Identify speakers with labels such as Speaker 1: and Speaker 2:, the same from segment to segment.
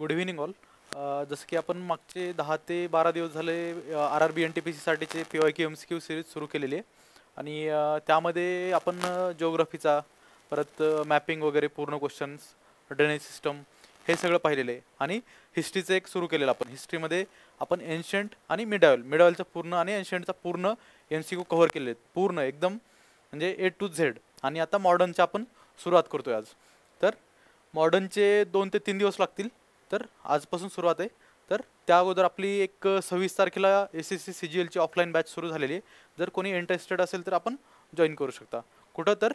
Speaker 1: Good evening all. जसं की आपण मागचे 10 ते 12 दिवस झाले RRB NTPC साठीचे PYQ MCQ सिरीज सुरू केलेली आहे आणि त्यामध्ये आपण जिओग्राफीचा परत मॅपिंग वगैरे पूर्ण क्वेश्चन्स, ड्रेनेज सिस्टम हे सगळं पाहिलेलं आहे आणि हिस्ट्रीचं एक सुरू केलेलं आपण. हिस्ट्रीमध्ये आपण एन्शंट आणि मिडावलचा पूर्ण आणि एन्शंटचा पूर्ण MCQ कव्हर केलेले आहेत पूर्ण एकदम, म्हणजे A to Z. आणि आता मॉडर्नच्या आपण सुरुवात करतोय आज. तर मॉडर्नचे 2 ते 3 दिवस लागतील. तर आजपासून सुरुवात आहे. तर त्या अगोदर आपली एक 26 तारखेला SSC CGLची ऑफलाईन बॅच सुरू झालेली आहे. जर कोणी इंटरेस्टेड असेल तर आपण जॉईन करू शकता. कुठं तर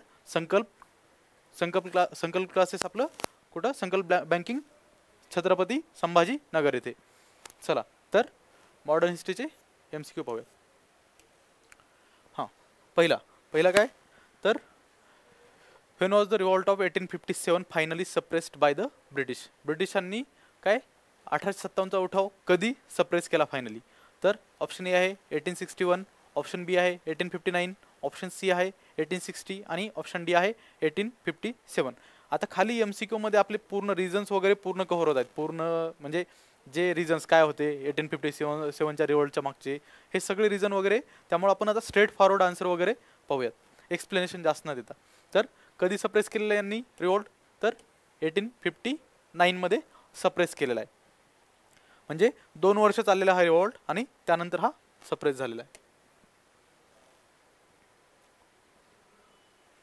Speaker 1: संकल्प क्लासेस आपलं कुठं संकल्प बँकिंग छत्रपती संभाजी नगर येथे. चला तर मॉडर्न हिस्ट्रीचे MCQ पाहूया. हां, पहिला काय तर when was the revolt of 1857 finally suppressed by the British. ब्रिटिशांनी काय 1857चा उठाव कधी सप्रेस केला फायनली. तर ऑप्शन ए आहे 1861, ऑप्शन बी आहे 1859, ऑप्शन सी आहे 1860 आणि ऑप्शन डी आहे 1857. आता खाली MCQ मध्ये आपले पूर्ण रिझन्स वगैरे पूर्ण कव्हर होत आहेत. पूर्ण म्हणजे जे रिझन्स काय होते 1857च्या रिव्हॉल्टच्या मागचे हे सगळे रिझन वगैरे. त्यामुळे आपण आता स्ट्रेट फॉरवर्ड आन्सर वगैरे पाहूयात, एक्सप्लेनेशन जास्त न देता. तर कधी सप्रेस केलेलं आहे यांनी रिव्हॉल्ट, तर 1859 मध्ये सप्रेस केलेला आहे. म्हणजे 2 वर्ष चाललेला हा रिव्हॉल्ट आणि त्यानंतर हा सप्रेस झालेला आहे.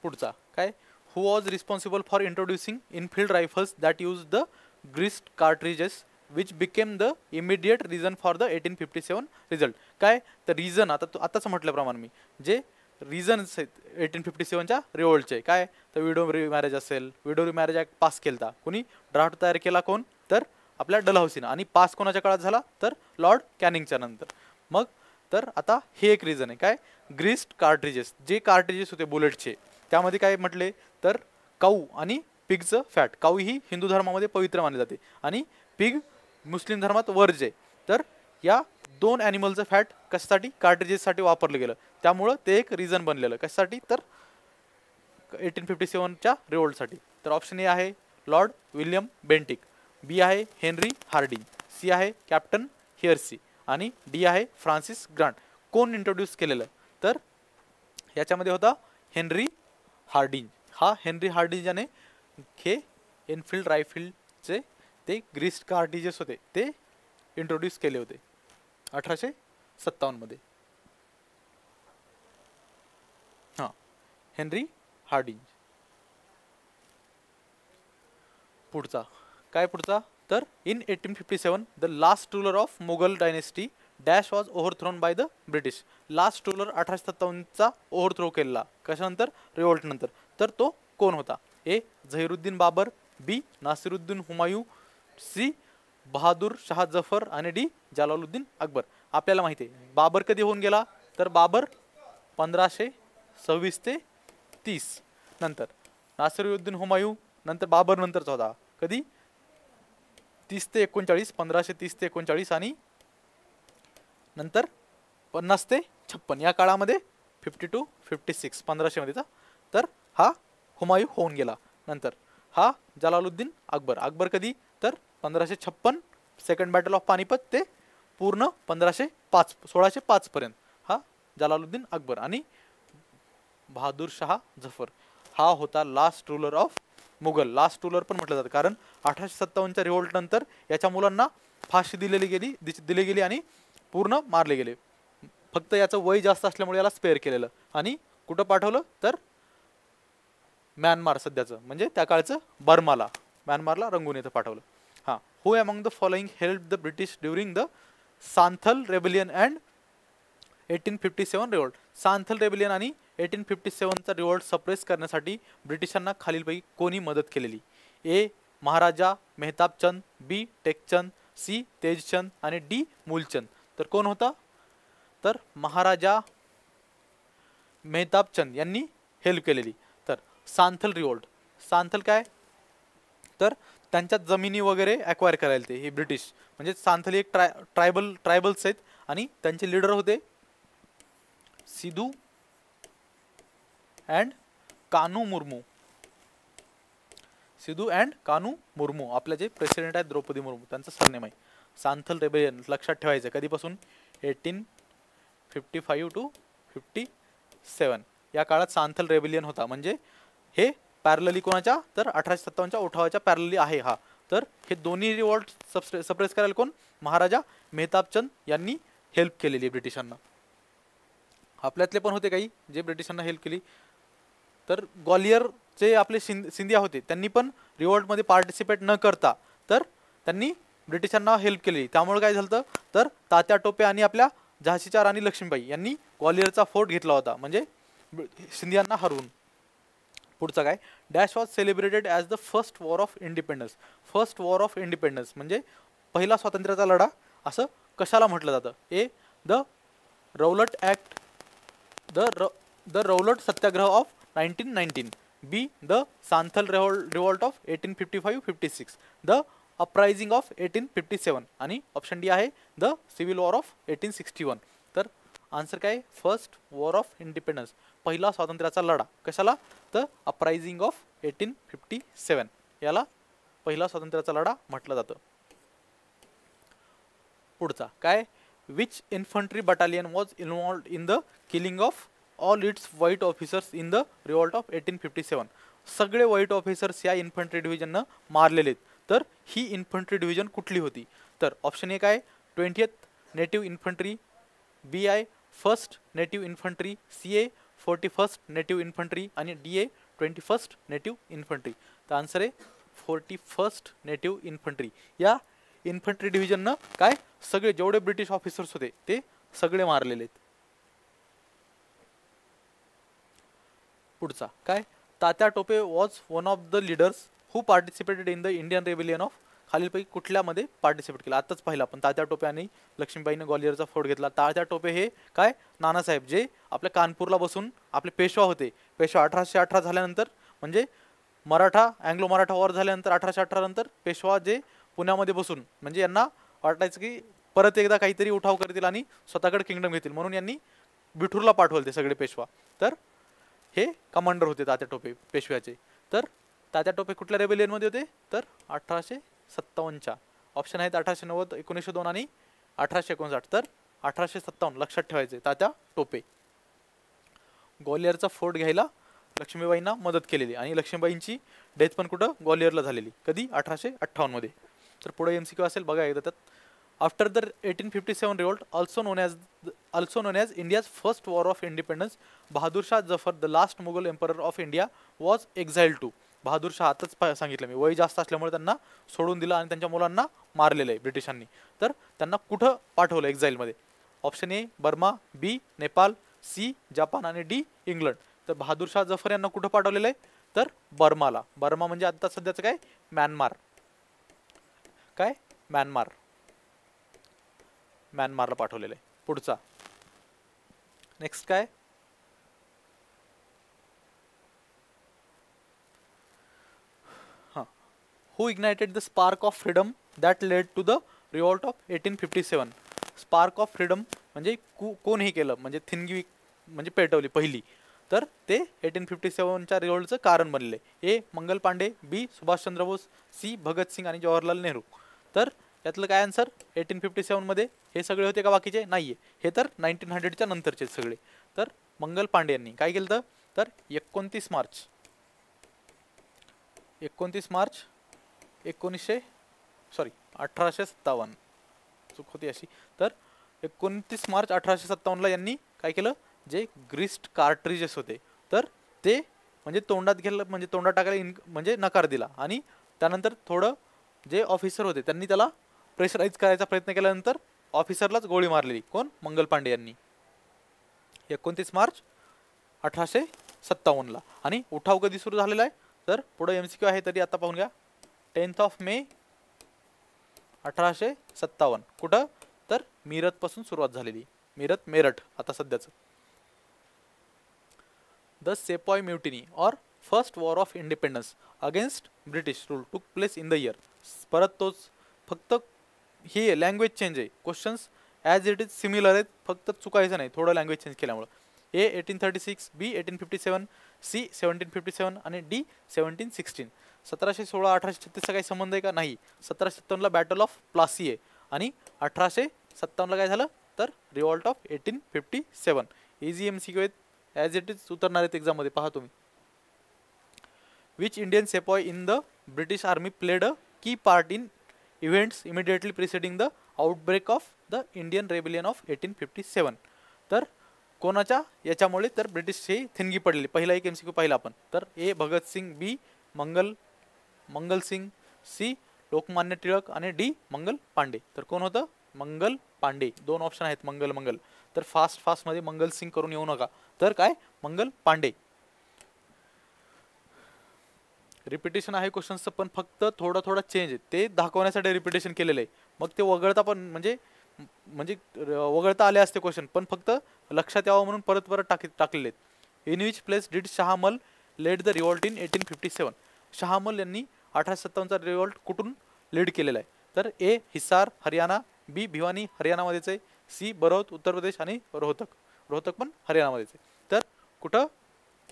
Speaker 1: पुढचा काय, who was responsible for introducing Enfield rifles that use the greased cartridges which became the immediate reason for the 1857 result. काय तर रिझन आताच म्हटल्याप्रमाणे मी जे रिझन्स आहेत 1857च्या रिव्हॉल्टचे काय तर विडो मॅरेज असेल, विडो मॅरेज ॲक्ट पास केला. कोणी ड्राफ्ट तयार केला कोण तर आपल्या डलहौसीनं, आणि पास कोणाच्या काळात झाला तर लॉर्ड कॅनिंगच्या नंतर. मग तर आता हे एक रिझन आहे काय ग्रीस्ड कार्ट्रिजेस. जे कार्ट्रिजेस होते बुलेटचे त्यामध्ये काय म्हटले तर काऊ आणि पिगचं फॅट. काऊ ही हिंदू धर्मामध्ये पवित्र मानले जाते आणि पिग मुस्लिम धर्मात वर्ज आहे. तर या 2 ॲनिमलचं फॅट कशासाठी कार्ट्रिजेससाठी वापरलं गेलं. त्यामुळं ते एक रिझन बनलेलं कशासाठी तर 1857च्या रिव्होल्टसाठी. तर ऑप्शन ए आहे लॉर्ड विल्यम बेंटिक, बी आहे हेनरी हार्डिंग, सी आहे कॅप्टन हिअर्सी आणि डी आहे फ्रान्सिस ग्रांट. कोण इंट्रोड्यूस केलेलं तर याच्यामध्ये होता हेनरी हार्डिंग. हा हेनरी हार्डिंग याने हे एनफिल्ड रायफलचे ते ग्रीस्ड कार्ट्रिजेस होते ते इंट्रोड्यूस केले होते 1857 मध्ये. हां, हेनरी हार्डिंग. पुढचा काय तर in 1857 the last ruler of Mughal dynasty dash was overthrown by the British. Last ruler 1857चा ओव्हरथ्रो केला कशानंतर रिव्होल्ट नंतर. तर तो कोण होता. A Zahiruddin Babur, B Nasiruddin Humayun, C Bahadur Shah Zafar आणि डी जलालुद्दीन अकबर. आपल्याला माहिती आहे बाबर कधी होऊन गेला तर बाबर 1526 ते 30 नंतर. नासिरुद्दीन हुमायूं नंतर बाबर नंतरचा होता कधी 30 ते 39, 1530 ते 39 आणि नंतर 50 ते 56 या काळामध्ये 50 to 56 1500 मध्येचा. तर हा हुमायूं होऊन गेला. नंतर हा जलालुद्दीन अकबर. अकबर कधी तर 1556 सेकंड बॅटल ऑफ पानिपत ते पूर्ण 1605 पर्यंत हा जलालुद्दीन अकबर. आणि बहादूर शाह जफर हा होता last ruler of Mughal. Last ruler पण म्हटलं जातं कारण 1857च्या रिव्होल्ट नंतर याच्या मुलांना फाशी दिली गेली आणि पूर्ण मारले गेले. फक्त याचं वय जास्त असल्यामुळे याला स्पेअर केलेलं आणि कुठं पाठवलं तर म्यानमार सध्याचं म्हणजे त्या काळचं बर्माला, म्यानमारला रंगून येतं पाठवलं. हां, who among the following help the British during the Santhal rebellion and 1857 revolt. Santhal rebellion आणि 1857चा रिव्होल्ट सप्रेस करण्यासाठी ब्रिटिशांना खालीलपैकी कोणी मदत केलेली. ए महाराजा मेहताबचंद, बी टेकचंद, सी तेजचंद आणि डी मूलचंद. तर कोण होता तर महाराजा मेहताबचंद यांनी हेल्प केलेली. तर सांथल रिव्होल्ट, सांथल काय तर त्यांच्या जमिनी वगैरे ॲक्वायर करायला ते हे ब्रिटिश. म्हणजे सांथली एक ट्रायबल्स आहेत आणि त्यांचे लीडर होते सिधू अँड कानू मुर्मू. सिद्धू अँड कानू मुर्मू, आपले जे प्रेसिडेंट आहेत द्रौपदी मुर्मू, त्यांचं सरनेम आहे. सांथल रेबेलियन लक्षात ठेवायचं कधीपासून, 1855 टू 57 या काळात सांथल रेबेलियन होता. म्हणजे हे पॅरलली कोणाच्या, तर 1857च्या उठावाच्या पॅरलली आहे हा. तर हे दोन्ही रिवॉल्ट सप्रेस करायला कोण, महाराजा मेहताबचंद यांनी हेल्प केलेली ब्रिटिशांना. आपल्यातले पण होते काही जे ब्रिटिशांना हेल्प केली. तर ग्वालियरचे आपले सिंधिया होते, त्यांनी पण रिवॉल्टमध्ये पार्टिसिपेट न करता तर त्यांनी ब्रिटिशांना हेल्प केली. त्यामुळे काय झालं, तर तात्या टोपे आणि आपल्या झाशीच्या राणी लक्ष्मीबाई यांनी ग्वालियरचा फोर्ट घेतला होता, म्हणजे सिंधियांना हरवून. पुढचा काय, dash was celebrated as the first war of independence. First war of independence म्हणजे पहिला स्वातंत्र्याचा लढा असं कशाला म्हटलं जातं. A, the Rowlatt act, the Rowlatt satyagraha of 1919. B, the Santhal revolt of 1855-56. The uprising of 1857. आणि ऑप्शन डी आहे द सिव्हिल वॉर ऑफ 1861. तर आन्सर काय, फर्स्ट वॉर ऑफ इंडिपेंडन्स, पहिला स्वातंत्र्याचा लढा. कशाला, तर अपरायझिंग ऑफ 1857 याला पहिला स्वातंत्र्याचा लढा म्हटलं जातं. पुढचा काय, which infantry battalion was involved in the killing of all it's white officers in the revolt of 1857. सगळे व्हाईट ऑफिसर्स या इन्फंट्री डिव्हिजननं मारलेले. तर ही इन्फंट्री डिव्हिजन कुठली होती, तर ऑप्शन ए काय, 20th नेटिव्ह इन्फंट्री. बी आहे first native infantry. C a 41st native infantry. आणि D a 21st native infantry. तर आन्सर आहे 41st नेटिव्ह इन्फंट्री. या इन्फंट्री डिव्हिजननं काय, सगळे जेवढे ब्रिटिश ऑफिसर्स होते ते सगळे मारलेले आहेत. पुढचा काय, Tatya Tope was one of the leaders who participated in the Indian rebellion of. खालीलपैकी कुठल्यामध्ये पार्टिसिपेट केला, आताच पाहिला आपण, तात्या टोपे आणि लक्ष्मीबाईने ग्वालियरचा फोर्ट घेतला. तात्या टोपे हे काय, नानासाहेब जे आपल्या कानपूरला बसून आपले पेशवा होते. पेशवा 1818 झाल्यानंतर, म्हणजे मराठा अँग्लो मराठा वॉर झाल्यानंतर 1818 नंतर पेशवा जे पुण्यामध्ये बसून, म्हणजे यांना वाटायचं की परत एकदा काहीतरी उठाव करतील आणि स्वतःकडे किंगडम घेतील, म्हणून यांनी बिठूरला पाठवले ते सगळे पेशवा. तर हे कमांडर होते तात्या टोपे पेशव्याचे. तर तात्या टोपे कुठल्या रेबेलियनमध्ये होते, तर 1857च्या. ऑप्शन आहेत 1890, 1902 आणि 1859. तर 1857 लक्षात ठेवायचे, तात्या टोपे. ग्वालियरचा फोर्ट घ्यायला लक्ष्मीबाईंना मदत केलेली, आणि लक्ष्मीबाईंची डेथ पण कुठं, ग्वालियरला झालेली. कधी, 1858 मध्ये. तर पुढे MCQ असेल बघा एकदा त्यात. After the 1857 revolt, also known as India's first war of independence, Bahadur Shah Zafar the last Mughal emperor of India was exiled to. Bahadur Shah आताच सांगितलं मी, वय जास्त असल्यामुळे त्यांना सोडून दिलं आणि त्यांच्या मुलांना मारलेलं आहे ब्रिटिशांनी. तर त्यांना कुठं पाठवलं एक्झाईलमध्ये, option A Burma, B Nepal, C Japan आणि डी इंग्लंड. तर बहादूर शाह जफर यांना कुठं पाठवलेलं आहे, तर बर्माला. बर्मा म्हणजे आता सध्याचं काय, म्यानमार. काय, म्यानमारला पाठवलेलं आहे. पुढचा नेक्स्ट काय, who ignited the spark of freedom that led to the revolt of 1857. Spark of freedom म्हणजे कोण हे केलं, म्हणजे थिनगी म्हणजे पेटवली पहिली. तर ते 1857च्या रिवॉल्टचं कारण बनले. ए मंगल पांडे, बी सुभाषचंद्र बोस, सी भगतसिंग आणि जवाहरलाल नेहरू. तर यातलं काय आन्सर, 1857 मध्ये हे सगळे होते का बाकीचे, नाहीये. हे तर 1900च्या नंतरचे सगळे. तर मंगल पांडे यांनी काय केलं, तर 29 मार्च 1857, चूक होती अशी. तर 29 मार्च 1857ला यांनी काय केलं, जे ग्रीस्ड कार्ट्रिजेस होते तर ते म्हणजे तोंडात गेलं, म्हणजे तोंडात टाकायला म्हणजे नकार दिला. आणि त्यानंतर थोडं जे ऑफिसर होते त्यांनी त्याला प्रेशराईज करायचा प्रयत्न केल्यानंतर ऑफिसरलाच गोळी मारलेली. कोण, मंगल पांडे यांनी. 29 मार्च 1857ला. आणि उठाव कधी सुरू झालेला आहे, तर पुढे MCQ आहे तरी आता पाहून घ्या. 10th of May 1857. कुठं, तर मीरत पासून सुरुवात झालेली. मेरठ आता सध्याचं. द सेपॉय म्युटिनी और first war of independence against British rule टूक प्लेस इन द इयर. परत तोच, फक्त ही लँग्वेज चेंज आहे. Questions as it is similar आहेत, फक्त चुकायचं नाही थोडं लँग्वेज चेंज केल्यामुळं. A 1836, B 1857, C 1757 आणि D 1716. 1716 1836चा काही संबंध आहे का? नाही. 1757ला बॅटल ऑफ प्लासी आहे आणि 1857ला काय झालं तर रिव्हॉल्ट ऑफ 1857. इझी MCQ आहेत, ॲज इट इज उतरणार आहेत एक्झाममध्ये, पहा तुम्ही. Which Indian sepoy in the British army played a key part in events immediately preceding the outbreak of the Indian rebellion of 1857. तर कोणाच्या याच्यामुळे तर ब्रिटिशची थिणगी पडलेली. पहिला एक MCQ पाहिला आपण. तर ए भगतसिंग, बी मंगल सिंग, सी लोकमान्य टिळक आणि डी मंगल पांडे. तर कोण होतं? मंगल पांडे. 2 ऑप्शन आहेत मंगल. तर फास्ट मध्ये मंगल सिंग करून येऊ नका. तर काय मंगल पांडे. रिपिटेशन आहे क्वेश्चनचं, पण फक्त थोडं चेंज आहे, ते दाखवण्यासाठी रिपिटेशन केलेलं आहे. मग ते वगळता पण म्हणजे वगळता आले असते क्वेश्चन, पण फक्त लक्षात यावं म्हणून परत टाकलेले आहेत. In which place did Shahmal led the revolt in 1857. Shahmal यांनी 1857चा रिव्हॉल्ट कुठून लीड केलेला आहे? तर ए हिसार हरियाणा, बी भिवानी हरियाणामध्येच आहे, सी बरौत उत्तर प्रदेश आणि रोहतक पण हरियाणामध्येच आहे. तर कुठं?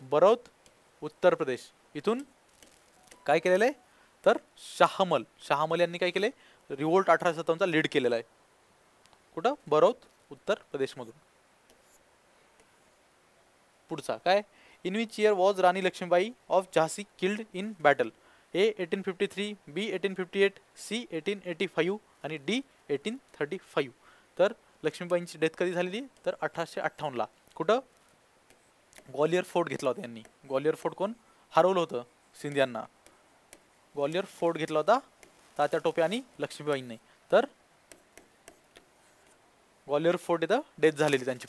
Speaker 1: बरौत उत्तर प्रदेश इथून काय केलेलं आहे तर शहामल यांनी काय केले? रिव्होल्ट 1857चा लीड केलेला आहे. कुठं? बरौत उत्तर प्रदेशमधून. पुढचा काय? In which year was Rani Lakshmibai of Jhansi killed in battle? A 1853, B 1858, C 1885 आणि डी 1835. तर लक्ष्मीबाईंची डेथ कधी झालेली? तर 1858ला. कुठं? ग्वालियर फोर्ट घेतला होता यांनी. ग्वालियर फोर्ट कोण हरवलं होतं? सिंधियांना. ग्वालियर फोर्ट घेतला होता तात्या टोपे आणि लक्ष्मीबाईंनी. तर ग्वालियर फोर्ट इथं डेथ झालेली त्यांची.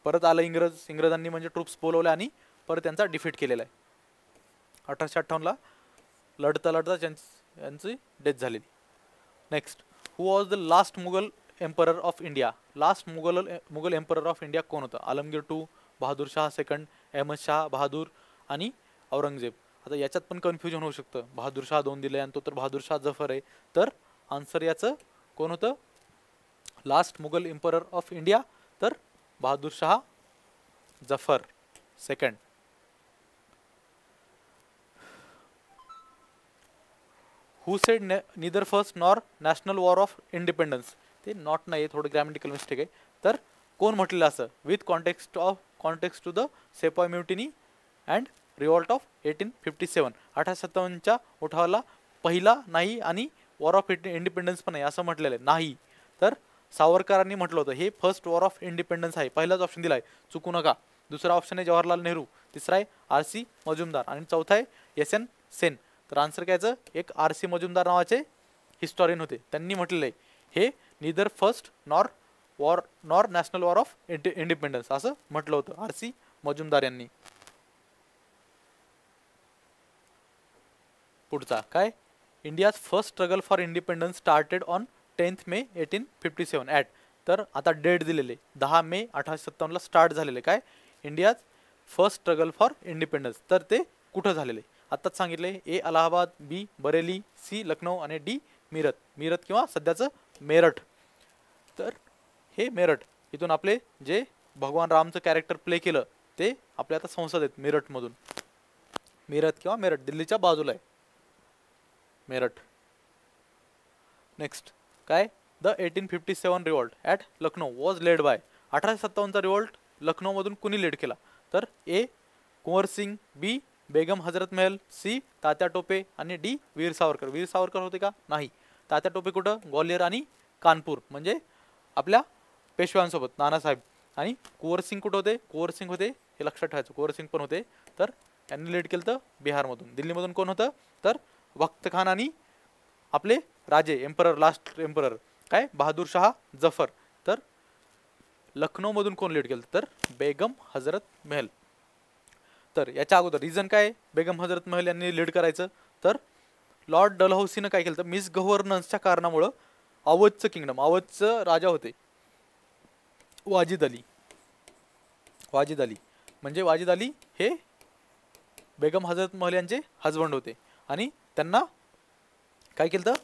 Speaker 1: परत आलं इंग्रजांनी म्हणजे ट्रूप्स बोलवले आणि परत त्यांचा डिफीट केलेला आहे. 1858ला लढता यांची डेथ झालेली. Next, who was the last Mughal emperor of India? Last Mughal emperor of India कोण होतं? आलमगीर II, बहादूर शाह सेकंड, अहमद शाह बहादूर आणि औरंगजेब. आता याच्यात पण कन्फ्युजन होऊ शकतं. बहादूर शाह 2 दिले आणि तो तर बहादूर शाह जफर आहे. तर आन्सर याचं कोण होतं? Last Mughal emperor of India तर Bahadur Shah Zafar second. Who said neither first nor national war of independence? ते नॉट नाही, थोडं ग्रॅमॅटिकल मिस्टेक आहे. तर कोण म्हटलेलं असं? With context to the sepoy mutiny and revolt of 1857. 1857च्या उठावाला पहिला नाही आणि वॉर ऑफ इंडिपेंडन्स पण नाही असं म्हटलेलं आहे. नाही, तर सावरकरांनी म्हटलं होतं हे फर्स्ट वॉर ऑफ इंडिपेंडन्स आहे. पहिलाच ऑप्शन दिला आहे, चुकू नका. दुसरा ऑप्शन आहे जवाहरलाल नेहरू, तिसरा आहे RC मजुमदार आणि चौथा आहे SN सेन. तर आन्सर कायचं? एक RC मजुमदार नावाचे हिस्टॉरियन होते, त्यांनी म्हटलेलं आहे हे neither first nor national war of independence असं म्हटलं होतं RC मजुमदार यांनी. पुढचा काय? India's first struggle for independence started on 10th May 1857 at. तर आता डेट दिलेले 10 मे 1857ला स्टार्ट झालेले काय? India's first struggle for independence. तर ते कुठं झालेले? आत्ताच सांगितले. ए अलाहाबाद, बी बरेली, सी लखनौ आणि डी मीरत किंवा सध्याचं मेरठ. तर हे मेरठ इथून आपले जे भगवान रामचं कॅरेक्टर प्ले केलं ते आपले आता संसद आहेत मेरठमधून. मीरत किंवा मेरठ दिल्लीच्या बाजूला आहे मेरठ. नेक्स्ट काय? The 1857 revolt at Lucknow was led by. 1857चा रिव्हॉल्ट लखनौमधून कुणी लीड केला? तर A Kunwar Singh, B Begum Hazrat Mahal, C Tatya Tope आणि डी वीर सावरकर. वीर सावरकर होते का? नाही. तात्या टोपे कुठं? ग्वालियर आणि कानपूर म्हणजे आपल्या पेशव्यांसोबत नानासाहेब. आणि कुंवर सिंग कुठं होते? कुंवर सिंग होते हे लक्षात ठेवायचं, कुंवर सिंग पण होते. तर त्यांनी लीड केलं तर बिहारमधून. दिल्लीमधून कोण होतं? तर वक्त खान आणि आपले राजे एम्परर, लास्ट एम्परर काय? बहादूर शाह जफर. तर लखनौमधून कोण लीड केलं? तर बेगम हजरत महल. तर याच्या अगोदर रिझन काय बेगम हजरत महल यांनी लीड करायचं? तर लॉर्ड डलहौसीनं काय केलं? तर मिसगव्हर्नन्सच्या कारणामुळं अवधचं किंगडम, अवधचं राजा होते वाजिद अली म्हणजे वाजिद अली हे बेगम हजरत महल यांचे हजबंड होते आणि त्यांना काय केलं? तर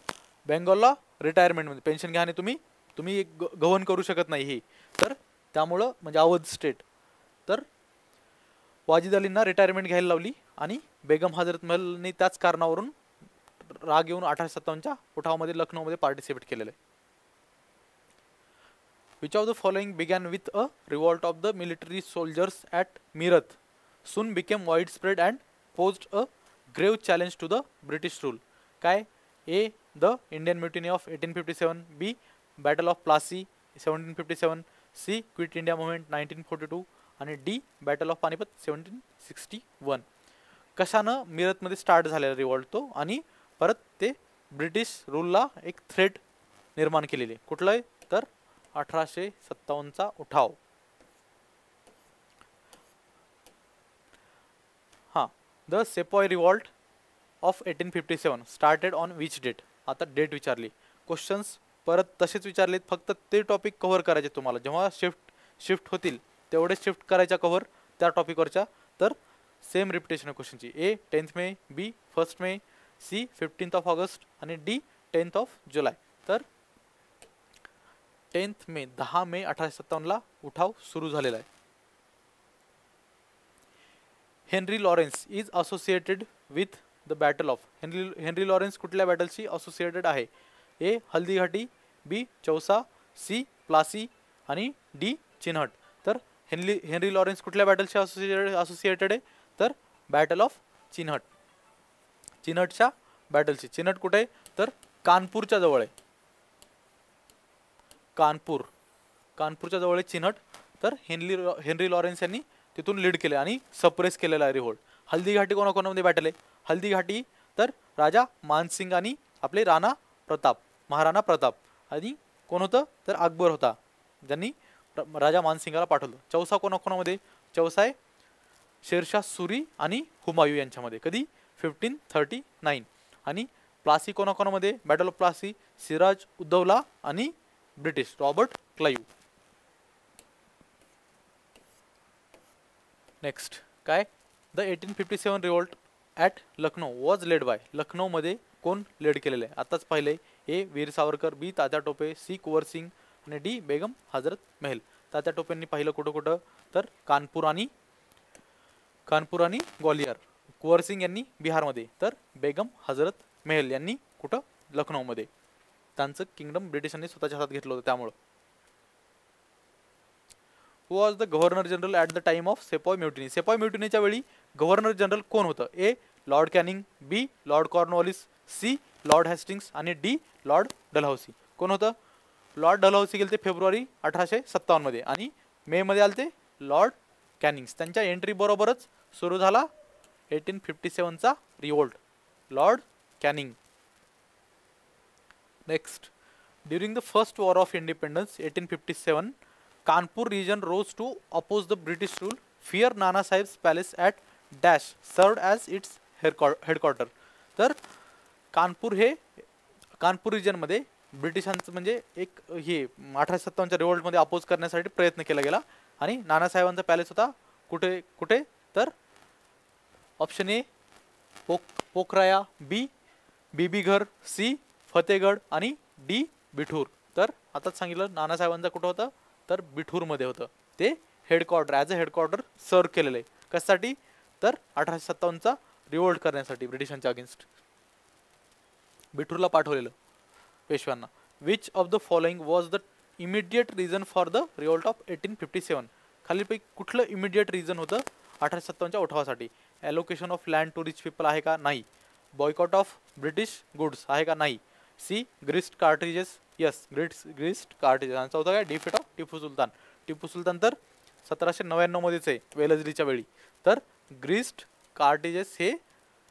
Speaker 1: बेंगॉलला रिटायरमेंटमध्ये पेन्शन घ्या आणि तुम्ही गव्हर्न करू शकत नाही हे. तर त्यामुळं म्हणजे अवध स्टेट. तर वाजिद अलींना रिटायरमेंट घ्यायला लावली आणि बेगम हजरत महलनी त्याच कारणावरून राग येऊन 1857च्या उठावामध्ये लखनौमध्ये पार्टिसिपेट केलेलं आहे. Which of the following began with a revolt of the military soldiers at Meerut soon became widespread and posed a grave challenge to the British rule. काय? A the Indian mutiny of 1857, B battle of Plassey 1757, C quit India movement 1942 आणि D battle of Panipat 1761. कशानं मीरतमध्ये start झालेला revolt तो आणि परत ते British रूलला एक थ्रेट निर्माण केलेली. कुठलं आहे तर 1857चा उठाव. हां, the sepoy revolt of 1857 started on which date. आता डेट विचारली. क्वेश्चन्स परत तसेच विचारलेत, फक्त ते टॉपिक कव्हर करायचे तुम्हाला. जेव्हा शिफ्ट होतील तेवढे शिफ्ट करायच्या कव्हर त्या टॉपिकवरच्या. तर सेम रिपिटेशन क्वेश्चनची. ए 10th मे, बी 1st मे, सी 15th ऑगस्ट आणि डी 10th जुलै. तर 10th मे 10 मे 1857ला उठाव सुरू झालेला आहे. Henry Lawrence is associated with the battle of. Henry Lawrence कुठल्या बॅटलशी असोसिएटेड आहे? ए हल्दीघाटी, बी चौसा, सी प्लासी आणि डी चिन्हट. तर हेनरी लॉरेन्स कुठल्या बॅटलशी असोसिएटेड आहे? तर बॅटल ऑफ चिन्हट. चिन्हटच्या बॅटलशी. चिन्हट कुठे आहे? तर कानपूरच्या जवळ आहे. कानपूरच्या जवळ आहे चिन्हट. तर हेनरी लॉरेन्स यांनी तिथून लीड केले आणि सप्रेस केलेला आहे रिव्होल्ट. हल्दीघाटी कोणाकोणामध्ये बॅटल आहे? हल्दीघाटी तर राजा मानसिंग आणि आपले महाराणा प्रताप आणि कोण होतं तर अकबर होता, ज्यांनी राजा मानसिंगाला पाठवलं. चौसा कोणाकोणामध्ये? चौसा आहे शेरशाह सुरी आणि हुमायूं यांच्यामध्ये. कधी? 1539. आणि प्लासी कोणाकोणामध्ये? बॅटल ऑफ प्लासी सिराज उद्दौला आणि ब्रिटिश रॉबर्ट क्लाइव्ह. नेक्स्ट काय? The 1857 revolt at Lucknow was led bye. लखनौमध्ये कोण लेड केलेलं आहे? आताच पाहिले. ए वीर सावरकर, बी तात्या टोपे, सी कुंवर सिंग आणि डी बेगम हजरत महल. तात्या टोपेंनी पाहिलं कुठं कुठं तर कानपूर आणि ग्वालियर. कुंवर सिंग यांनी बिहारमध्ये. तर बेगम हजरत महल यांनी कुठं? लखनौमध्ये. त्यांचं किंगडम ब्रिटिशांनी स्वतःच्या हातात घेतलं होतं त्यामुळं. Who was the governor general at the time of sepoy mutiny. Sepoy म्युटिनीच्या वेळी गव्हर्नर जनरल कोण होतं? A lord Canning, B lord Cornwallis, C lord Hastings आणि डी लॉर्ड डलहौसी. कोण होतं? लॉर्ड डलहौसी गेले ते फेब्रुवारी 1857 मध्ये आणि मे मध्ये आले ते लॉर्ड कॅनिंग्स. त्यांच्या एंट्री बरोबरच सुरू झाला 1857चा revolt. Lord Canning. Next, during the first war of independence 1857 Kanpur region rose to oppose the British rule. Fear Nana Sahib's palace at dash served as its headquarter. तर कानपूर रिजन मध्ये ब्रिटिशांचं म्हणजे एक हे 1857च्या रिवोल्टमध्ये अपोज करण्यासाठी प्रयत्न केला गेला आणि नानासाहेबांचा पॅलेस होता कुठे तर option A Pukhrayan, B Bibighar, C फतेगड आणि डी बिठूर. तर आताच सांगितलं नानासाहेबांचा कुठं होतं तर बिठूरमध्ये होतं. ते हेडक्वार्टर ॲज अ हेडक्वार्टर सर्व केलेलं आहे. कशासाठी तर 1857चा रिवोल्ट करण्यासाठी ब्रिटिशांच्या अगेन्स्ट बिठूरला पाठवलेलं पेशव्यांना. Which of the following was the immediate reason for the revolt of 1857. खालीलपैकी कुठलं इमिडिएट रिझन होतं 1857च्या उठावासाठी? Allocation of land to rich people आहे का? नाही. बॉयकॉट ऑफ ब्रिटिश गुड्स आहे का? नाही. C greased cartridges, yes greased cartridges. आणि चौथा काय? Defeat of Tipu Sultan. टिपू सुलतान तर 1799 मध्येच आहे वेलजलीच्या वेळी. तर ग्रीस्ड कार्ट्रिजेस हे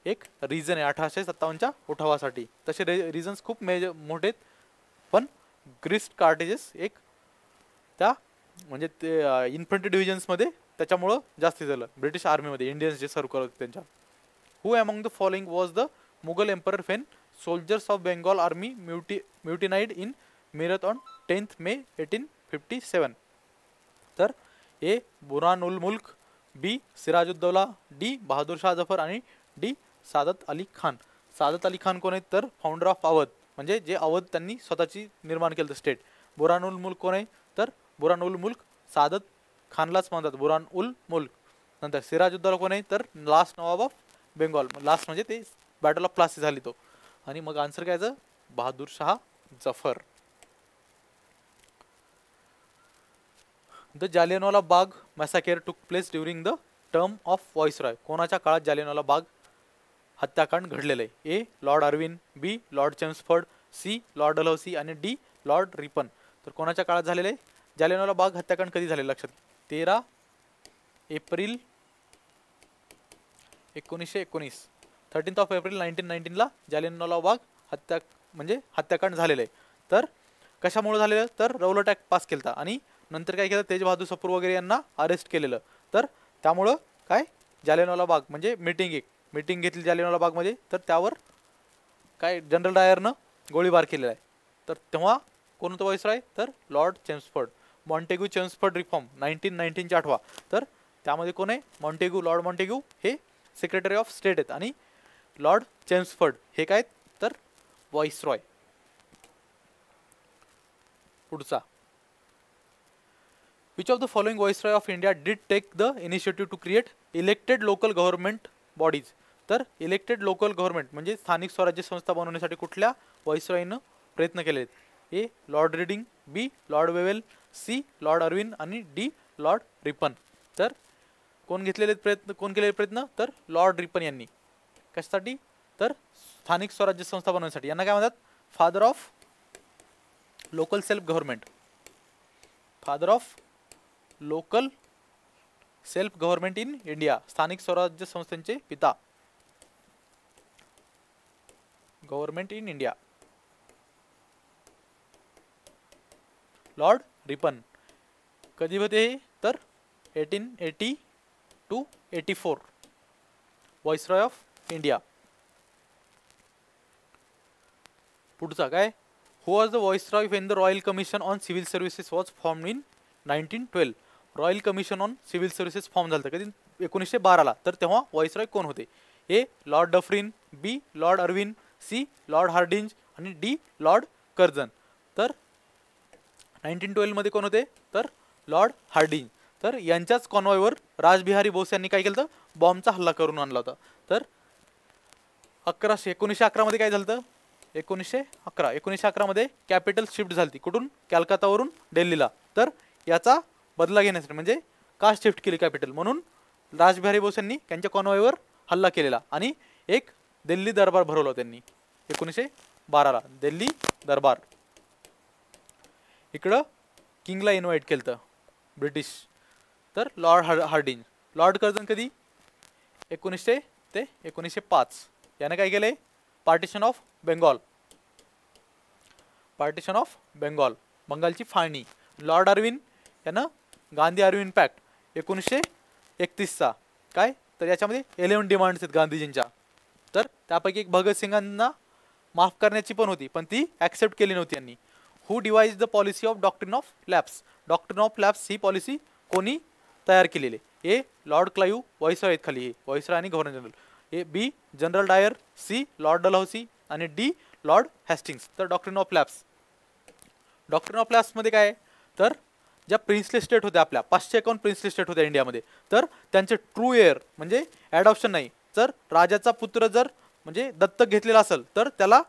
Speaker 1: एक रिझन आहे 1857च्या उठावासाठी. तसे रिझन्स खूप मोठे आहेत, पण ग्रीस्ड कार्ट्रिजेस एक त्या म्हणजे ते इन्फंट्री डिव्हिजन्समध्ये त्याच्यामुळं जास्त झालं ब्रिटिश आर्मीमध्ये इंडियन्स जे सर्व करत होते त्यांच्या. Who among the following was the Mughal emperor when soldiers of Bengal army mutinied in Meerut on 10th May 1857. तर A Burhan ul Mulk, B Sirajuddaula, D Bahadur Shah Zafar आणि डी सादत अली खान. सादत अली खान कोण आहेत तर फाउंडर ऑफ अवध, म्हणजे जे अवध त्यांनी स्वतःची निर्माण केलं स्टेट. बुरहान उल मुल्क कोण आहे तर बुरहान उल मुल्क सादत खानलाच म्हणतात बुरहान उल मुल्क. नंतर सिराजुद्दौला कोण आहे तर last Nawab of Bengal. Last म्हणजे ते बॅटल ऑफ प्लासी झाली तो. आणि मग आन्सर काय याचं, Bahadur Shah Zafar. The Jallianwala Bagh massacre took place during the term of viceroy. कोणाच्या काळात जालियनवाला बाग हत्याकांड घडलेलं आहे? A lord Irwin, B lord Chelmsford, C lord Dalhousie आणि डी लॉर्ड रिपन. तर कोणाच्या काळात झालेलं आहे? जालियनवाला बाग हत्याकांड कधी झालेलं लक्षात? 13 एप्रिल 1919. 13 एप्रिल 1919 जालियनवाला बाग हत्याकांड झालेलं आहे. तर कशामुळे झालेलं? तर रौलट ॲक्ट पास केलता आणि नंतर काय केलं, तेज बहादूर सपूर वगैरे यांना अरेस्ट केलेलं. तर त्यामुळं काय, जालियनवाला बाग म्हणजे मीटिंग घेतली जालियनवाला बागमध्ये, तर त्यावर काय जनरल डायरनं गोळीबार केलेला आहे. तर तेव्हा कोण होतं व्हाईसरॉय? तर lord Chelmsford. Montagu Chelmsford reform 1919चे आठवा. तर त्यामध्ये कोण आहे? मॉन्टेग्यू, लॉर्ड मॉन्टेग्यू हे सेक्रेटरी ऑफ स्टेट आहेत आणि लॉर्ड चेम्सफर्ड हे काय तर व्हाईसरॉय. पुढचा, which of the following viceroy of India did take the initiative to create elected local government bodies. तर इलेक्टेड लोकल गव्हर्नमेंट म्हणजे स्थानिक स्वराज्य संस्था बनवण्यासाठी कुठल्या व्हाईसरॉयनं प्रयत्न केलेत? A lord Reading, B lord Wavell, C lord Irwin आणि डी लॉर्ड रिपन. तर कोण केलेले प्रयत्न? तर लॉर्ड रिपन यांनी. कशासाठी? तर स्थानिक स्वराज्य संस्था बनवण्यासाठी. यांना काय म्हणतात? Father of local self government. Father of local self government in India. स्थानिक स्वराज्य संस्थांचे पिता. Government in India Lord Ripon. कधी होते? तर 1880 to 84 व्हाईसरॉय ऑफ इंडिया. पुढचा काय, who was the viceroy when the royal commission on civil services was formed in 1912. Royal commission on civil services form झालं कधी? 1912ला. तर तेव्हा व्हाईसरॉय कोण होते? A lord Dufferin, B lord Irwin, C lord Hardinge आणि डी लॉर्ड कर्झन. तर 1912 मध्ये कोण होते? तर लॉर्ड हार्डिंज. तर यांच्याच कॉन्वॉयवर राजबिहारी बोस यांनी काय केलं? बॉम्बचा हल्ला करून आणला होता. तर 1911 मध्ये काय झालं? 1911 मध्ये कॅपिटल शिफ्ट झाली. कुठून? कॅलकातावरून दिल्लीला. तर याचा बदला घेण्यासाठी म्हणजे का शिफ्ट केली कॅपिटल, म्हणून राजबिहारी बोस यांनी त्यांच्या कॉन्वॉयवर हल्ला केलेला आणि एक दिल्ली दरबार भरवला त्यांनी 1912ला. दिल्ली दरबार. इकडं किंगला इन्व्हाइट केलं ब्रिटिश. तर लॉर्ड हार्डिंज. लॉर्ड कर्झन कधी? 1900 ते 1905. याने काय केलंय? Partition of Bengal. Partition of Bengal, बंगालची फाळणी. लॉर्ड अर्विन यानं गांधी अर्विन पॅक्ट 1931चा. काय? तर याच्यामध्ये 11 डिमांड्स आहेत गांधीजींच्या. तर त्यापैकी एक भगतसिंगांना माफ करण्याची पण होती, पण ती ॲक्सेप्ट केली नव्हती यांनी. Who devise the policy of doctrine of lapse. Doctrine of lapse ही पॉलिसी कोणी तयार केलेली? ए लॉर्ड क्लाइव्ह, व्हाईसरॉय आहेत खाली, व्हाईसरॉय आणि governor general. A B general Dyer, C lord Dalhousie आणि डी लॉर्ड हॅस्टिंग्स. तर doctrine of lapse. Doctrine of लॅप्समध्ये काय आहे? तर ज्या प्रिन्सली स्टेट होत्या, आपल्या 551 प्रिन्सली स्टेट होत्या इंडियामध्ये, तर त्यांचे ट्रू एअर म्हणजे ॲडॉप्शन नाही, जर राजाचा पुत्र जर म्हणजे दत्तक घेतलेला असेल तर त्याला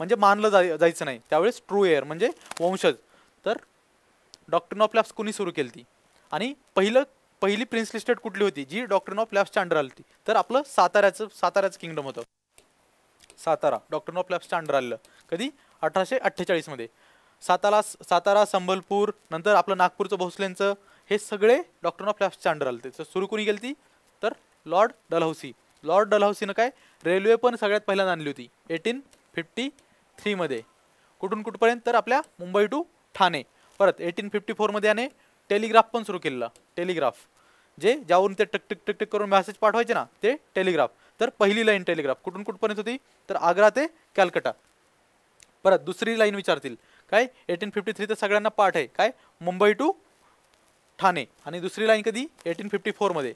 Speaker 1: म्हणजे मानलं जायचं नाही. त्यावेळेस ट्रू एअर म्हणजे वंशज. तर डॉक्ट्रिन ऑफ लॅप्स कोणी सुरू केली ती? आणि पहिली प्रिन्सली स्टेट कुठली होती जी डॉक्ट्रिन ऑफ लॅप्सच्या अंडर आली? तर आपलं साताऱ्याचं किंगडम होतं. सातारा डॉक्ट्रिन ऑफ लॅप्सच्या अंडर आलेलं कधी? 1848 मध्ये. सातारा, संबलपूर, नंतर आपलं नागपूरचं भोसलेंचं, हे सगळे डॉक्ट्रिन ऑफ लॅप्सच्या अंडर आले. तर सुरू कोणी केली ती? तर लॉर्ड डलहौसी. लॉर्ड डलहौसीनं काय रेल्वे पण सगळ्यात पहिल्यांदा आणली होती 1853 मध्ये. कुठून कुठपर्यंत? तर आपल्या मुंबई टू ठाणे. परत 1854 मध्ये याने टेलिग्राफ पण सुरू केलेला. टेलिग्राफ जे ज्यावरून ते टक टक टक टक करून मेसेज पाठवायचे ना, ते टेलिग्राफ. तर पहिली लाईन टेलिग्राफ कुठून कुठपर्यंत होती? तर आग्रा ते कॅलकटा. परत दुसरी लाईन विचारतील काय? 1853 तर सगळ्यांना पाठ आहे काय? मुंबई टू ठाणे. आणि दुसरी लाईन कधी? 1854 मध्ये.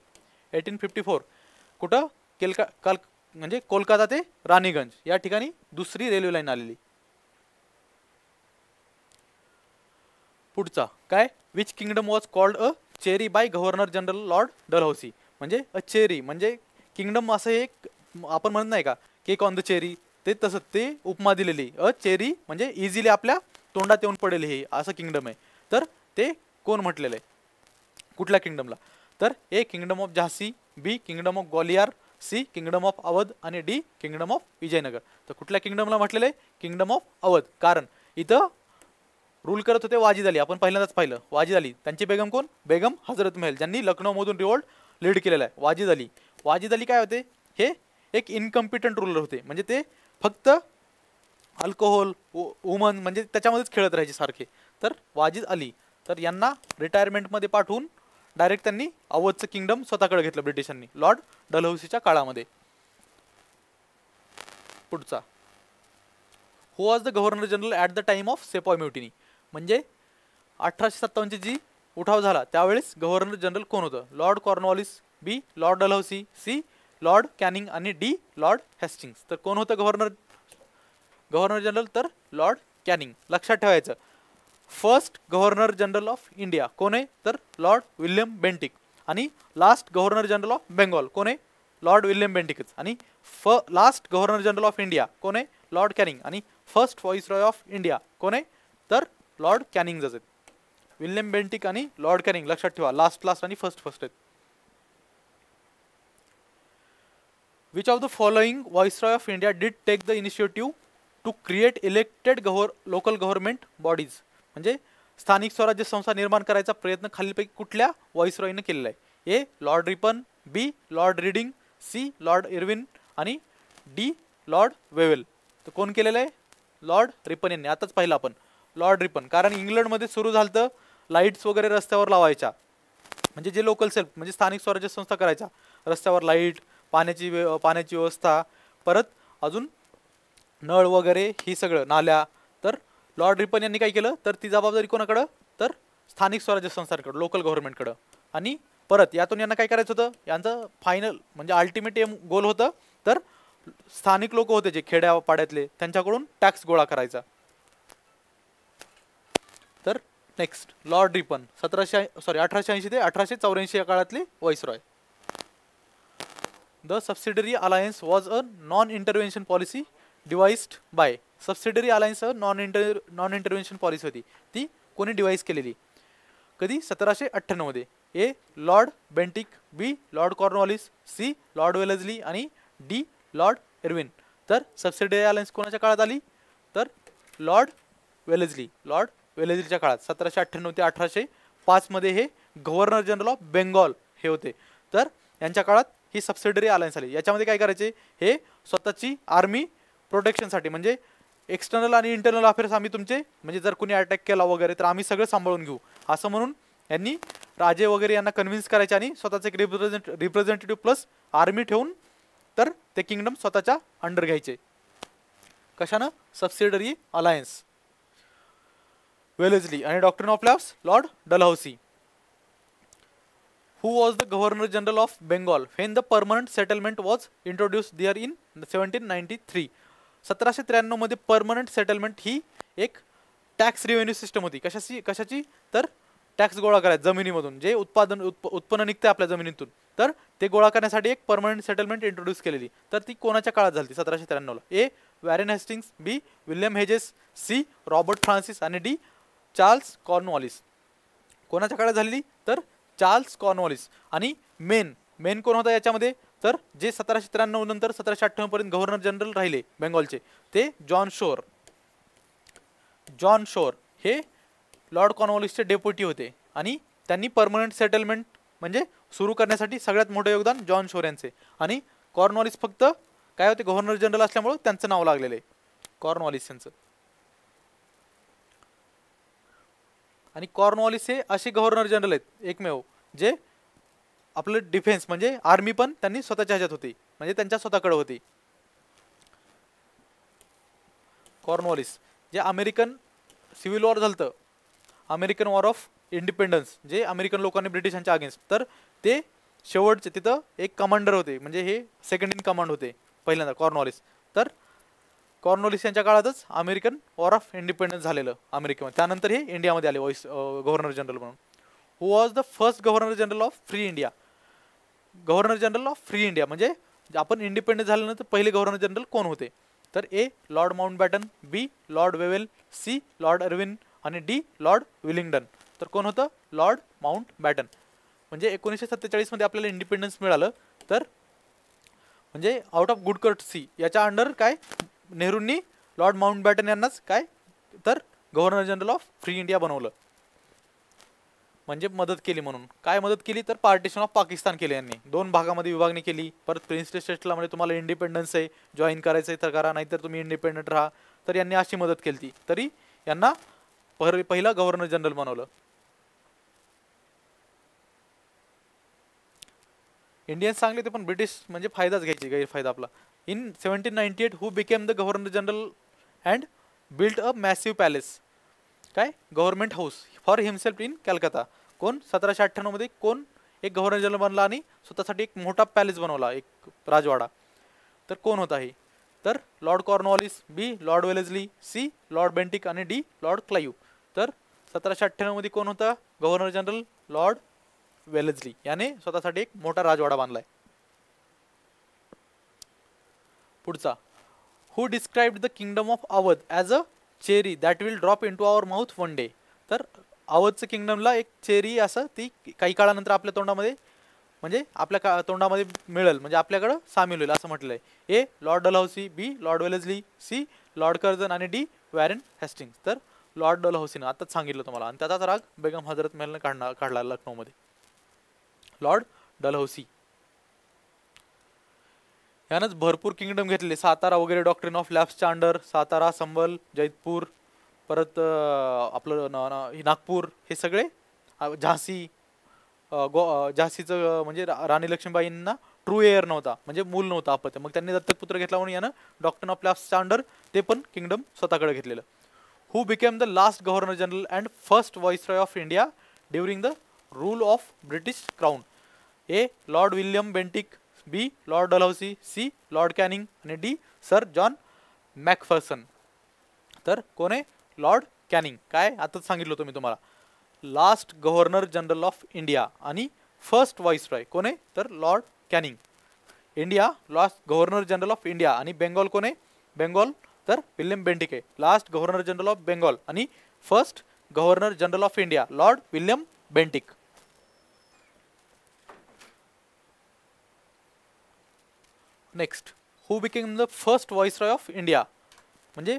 Speaker 1: 1854 कुठं? म्हणजे कोलकाता ते राणीगंज या ठिकाणी दुसरी रेल्वे लाईन आलेली. पुढचा काय? Which kingdom was called a cherry by governor general Lord Dalhousie. म्हणजे अ चेरी म्हणजे किंगडम असं एक आपण म्हणत नाही का, केक ऑन द चेरी, ते तसं ते उपमा दिलेली अ चेरी म्हणजे इझिली आपल्या तोंडात येऊन पडेल हे असं किंगडम आहे. तर ते कोण म्हटलेलं आहे कुठल्या किंगडमला? तर A kingdom of Jhansi, B kingdom of Gwalior, C kingdom of Awadh आणि डी किंगडम ऑफ विजयनगर. तर कुठल्या किंगडमला म्हटलेलं आहे? Kingdom of Awadh. कारण इथं रूल करत होते वाजिद अली. आपण पहिल्यांदाच पाहिलं वाजिद अली. त्यांची बेगम कोण? बेगम हजरत महल, ज्यांनी लखनौमधून रिवोल्ट लीड केलेला आहे. वाजिद अली. वाजिद अली काय होते? हे एक इनकम्पिटंट रूलर होते. म्हणजे ते फक्त अल्कोहोल वुमन म्हणजे त्याच्यामध्येच खेळत राहायचे सारखे. तर वाजिद अली तर यांना रिटायरमेंटमध्ये पाठवून डायरेक्ट त्यांनी अवधचं किंगडम स्वतःकडे घेतलं ब्रिटिशांनी लॉर्ड डलहौसीच्या काळामध्ये. पुढचा, who was the governor general at the time of sepoy mutiny? म्हणजे 1857 जी उठाव झाला त्यावेळेस गव्हर्नर जनरल कोण होतं? Lord Cornwallis, B lord Dalhousie, C lord Canning आणि डी लॉर्ड हेस्टिंग्स. तर कोण होतं गव्हर्नर जनरल? तर लॉर्ड कॅनिंग. लक्षात ठेवायचं, first governor general of India कोण आहे? तर लॉर्ड विल्यम बेंटिक. आणि last governor general of Bengal कोण आहे? लॉर्ड विल्यम बेंटिकच. आणि last governor general of India कोण आहे? Lord Canning. आणि फर्स्ट व्हाईसरॉय ऑफ इंडिया कोण आहे? तर लॉर्ड कॅनिंग आहेत. विल्यम बेंटिक आणि लॉर्ड कॅनिंग लक्षात ठेवा. लास्ट आणि फर्स्ट आहेत. Which of the following viceroy of India did take the initiative to create elected local government bodies? म्हणजे स्थानिक स्वराज्य संस्था निर्माण करायचा प्रयत्न खालीलपैकी कुठल्या व्हाईसरॉयने केलेला आहे? A lord Ripon, B lord Reading, C lord Irwin आणि डी लॉर्ड वेवेल. तर कोण केलेलं आहे? लॉर्ड रिपन यांनी. आताच पाहिलं आपण लॉर्ड रिपन. कारण इंग्लंडमध्ये सुरू झालं लाईट्स वगैरे रस्त्यावर लावायच्या. म्हणजे जे लोकल सेल्फ म्हणजे स्थानिक स्वराज्य संस्था करायच्या, रस्त्यावर लाईट, पाण्याची व्यवस्था, परत अजून नळ वगैरे ही सगळं, नाल्या. तर लॉर्ड रिपन यांनी काय केलं? तर ती जबाबदारी कोणाकडं? तर स्थानिक स्वराज्य संस्थांकडं, लोकल गव्हर्नमेंटकडं. आणि परत यातून यांना काय करायचं होतं? यांचं फायनल म्हणजे अल्टिमेट एम गोल होतं तर स्थानिक लोक होते जे खेड्यापाड्यातले त्यांच्याकडून टॅक्स गोळा करायचा. तर नेक्स्ट लॉर्ड रिपन 1880 ते 1884 या काळातले viceroy. The subsidiary alliance was a non intervention policy devised by. Subsidiary alliance non intervention policy होती. ती कोणी डिवाइस केलेली? कधी? 1798 मध्ये. A lord Bentinck, B lord Cornwallis, C lord Wellesley आणि डी लॉर्ड इर्विन. तर सबसिडरी अलायन्स कोणाच्या काळात आली? तर लॉर्ड वेलेस्लीच्या काळात 1798 ते 1805 मध्ये हे गव्हर्नर जनरल ऑफ बेंगॉल हे होते. तर यांच्या काळात ही सबसिडरी अलायन्स आली. याच्यामध्ये काय करायचे? हे स्वतःची आर्मी प्रोटेक्शनसाठी म्हणजे एक्सटर्नल आणि इंटरनल अफेअर्स आम्ही तुमचे म्हणजे जर कोणी अटॅक केला वगैरे तर आम्ही सगळं सांभाळून घेऊ असं म्हणून यांनी राजे वगैरे यांना कन्व्हिन्स करायचे आणि स्वतःचे एक रिप्रेझेंटेटिव्ह प्लस आर्मी ठेवून तर ते किंगडम स्वतःच्या अंडर घ्यायचे. कशानं? Subsidiary alliance. वेलेस्ली आणि doctrine of lapse lord Dalhousie. Who was the Governor General of Bengal when the permanent settlement was introduced there in 1793? 1793 मध्ये परमनंट सेटलमेंट ही एक टॅक्स रेव्हेन्यू सिस्टम होती. कशाची? तर टॅक्स गोळा करायचा जमिनीमधून, जे उत्पन्न निघते आपल्या जमिनीतून, तर ते गोळा करण्यासाठी एक परमनंट सेटलमेंट इंट्रोड्यूस केलेली. तर ती कोणाच्या काळात झाली? 1793 ला. A Warren Hastings, B William Hedges, C Robert Francis आणि डी चार्ल्स कॉर्नवॉलिस. कोणाच्या काळात झालेली? तर चार्ल्स कॉर्नवॉलिस. आणि मेन कोण होता याच्यामध्ये? तर जे 1793 नंतर 1798 पर्यंत गव्हर्नर जनरल राहिले बेंगॉलचे ते जॉन शोर हे लॉर्ड कॉर्नवॉलिसचे डेप्युटी होते आणि त्यांनी परमनंट सेटलमेंट म्हणजे सुरू करण्यासाठी सगळ्यात मोठे योगदान जॉन शोर यांचे. आणि कॉर्नवॉलिस फक्त काय होते? गव्हर्नर जनरल असल्यामुळे त्यांचं नाव लागलेलं आहे कॉर्नवॉलिस यांचं. आणि कॉर्नवॉलिस हे असे गव्हर्नर जनरल आहेत एकमेव जे आपलं डिफेन्स म्हणजे आर्मी पण त्यांनी स्वतःच्या ह्याच्यात होती म्हणजे त्यांच्या स्वतःकडे होती. कॉर्नवॉलिस जे अमेरिकन सिव्हिल वॉर झालं, अमेरिकन वॉर ऑफ इंडिपेंडन्स, जे अमेरिकन लोकांनी ब्रिटिशांच्या अगेन्स्ट, तर ते शेवटचे तिथं एक कमांडर होते म्हणजे हे सेकंड इन कमांड होते पहिल्यांदा कॉर्नवॉलिस. तर कॉर्नवॉलिस यांच्या काळातच अमेरिकन वॉर ऑफ इंडिपेंडन्स झालेलं अमेरिकेमध्ये. त्यानंतर हे इंडियामध्ये आले गव्हर्नर जनरल म्हणून. Who was the first governor general of free India? Governor general of free India म्हणजे आपण इंडिपेंडन्स झाल्यानंतर पहिले गव्हर्नर जनरल कोण होते? तर A lord Mountbatten, B lord Wavell, C lord Irwin आणि डी लॉर्ड विलिंग्डन. तर कोण होतं? Lord Mountbatten. म्हणजे 1947 मध्ये आपल्याला इंडिपेंडन्स मिळालं. तर म्हणजे आउट ऑफ गुड कर्टसी याच्या अंडर काय नेहरूंनी लॉर्ड माउंटबॅटन यांनाच काय तर governor general of free India बनवलं. म्हणजे मदत केली म्हणून. काय मदत केली? तर पार्टिशन ऑफ पाकिस्तान केले यांनी. 2 भागामध्ये विभागणी केली. परत प्रिन्सली स्टेट्सला म्हणजे तुम्हाला इंडिपेंडन्स आहे, जॉईन करायचं आहे तर करा, नाहीतर तुम्ही इंडिपेंडंट राहा. तर यांनी अशी मदत केली. तरी यांना पहिला गव्हर्नर जनरल बनवलं. इंडियन्स चांगले ते पण ब्रिटिश म्हणजे फायदाच घ्यायची, गैरफायदा आपला. In 1798 who became the governor general and built a massive palace, काय government house for himself in Calcutta. कोण? 1798 मध्ये कोण एक गव्हर्नर जनरल बनला आणि स्वतःसाठी एक मोठा पॅलेस बनवला, एक राजवाडा. तर कोण होता हे? तर lord Cornwallis, B lord Wellesley, C lord Bentinck आणि डी लॉर्ड क्लाइव्ह. तर 1798 मध्ये कोण होता गव्हर्नर जनरल? लॉर्ड वेलेस्ली याने स्वतःसाठी एक मोठा राजवाडा बांधलाय. पुढचा, who described the kingdom of Awadh as a cherry that will drop into our mouth one day. तर अवधचं किंगडमला एक चेरी असं ती काही काळानंतर आपल्या तोंडामध्ये म्हणजे आपल्या तोंडामध्ये मिळेल, म्हणजे आपल्याकडं सामील होईल असं म्हटलंय. A lord Dalhousie, B lord Wellesley, C lord Curzon आणि डी वॅरन हेस्टिंग्स. तर लॉर्ड डलहौसीनं आताच सांगितलं तुम्हाला, आणि त्याचाच राग बेगम हजरत महलनं काढला लखनौमध्ये. लॉर्ड डलहौसी यानंच भरपूर किंगडम घेतले. सातारा वगैरे डॉक्ट्रिन ऑफ लॅप्सच्या अंडर, सातारा, संबल, जैतपूर, परत आपलं नागपूर, हे सगळे. झांसी, झांसीचं म्हणजे राणी लक्ष्मीबाईंना ट्रू एअर नव्हता, म्हणजे मूल नव्हता अपत्य, मग त्यांनी दत्तकपुत्र घेतला म्हणून यानं डॉक्ट्रिन ऑफ लॅप्सच्या अंडर ते पण किंगडम स्वतःकडे घेतलेलं. Who became the last governor general and first viceroy of India during the rule of British crown? A lord William Bentinck, B lord Dalhousie, C lord Canning आणि D sir John Macpherson. तर कोण आहे? Lord Canning. काय आताच सांगितलं होतं मी तुम्हाला, last governor general of India आणि फर्स्ट व्हाईसरॉय कोण आहे? तर Lord Canning. India last governor general of India आणि बेंगॉल कोण आहे? बेंगॉल तर विल्यम बेंटिक आहे. Last governor general of Bengal आणि first governor general of India lord William Bentinck. Next, who became the first viceroy of India, म्हणजे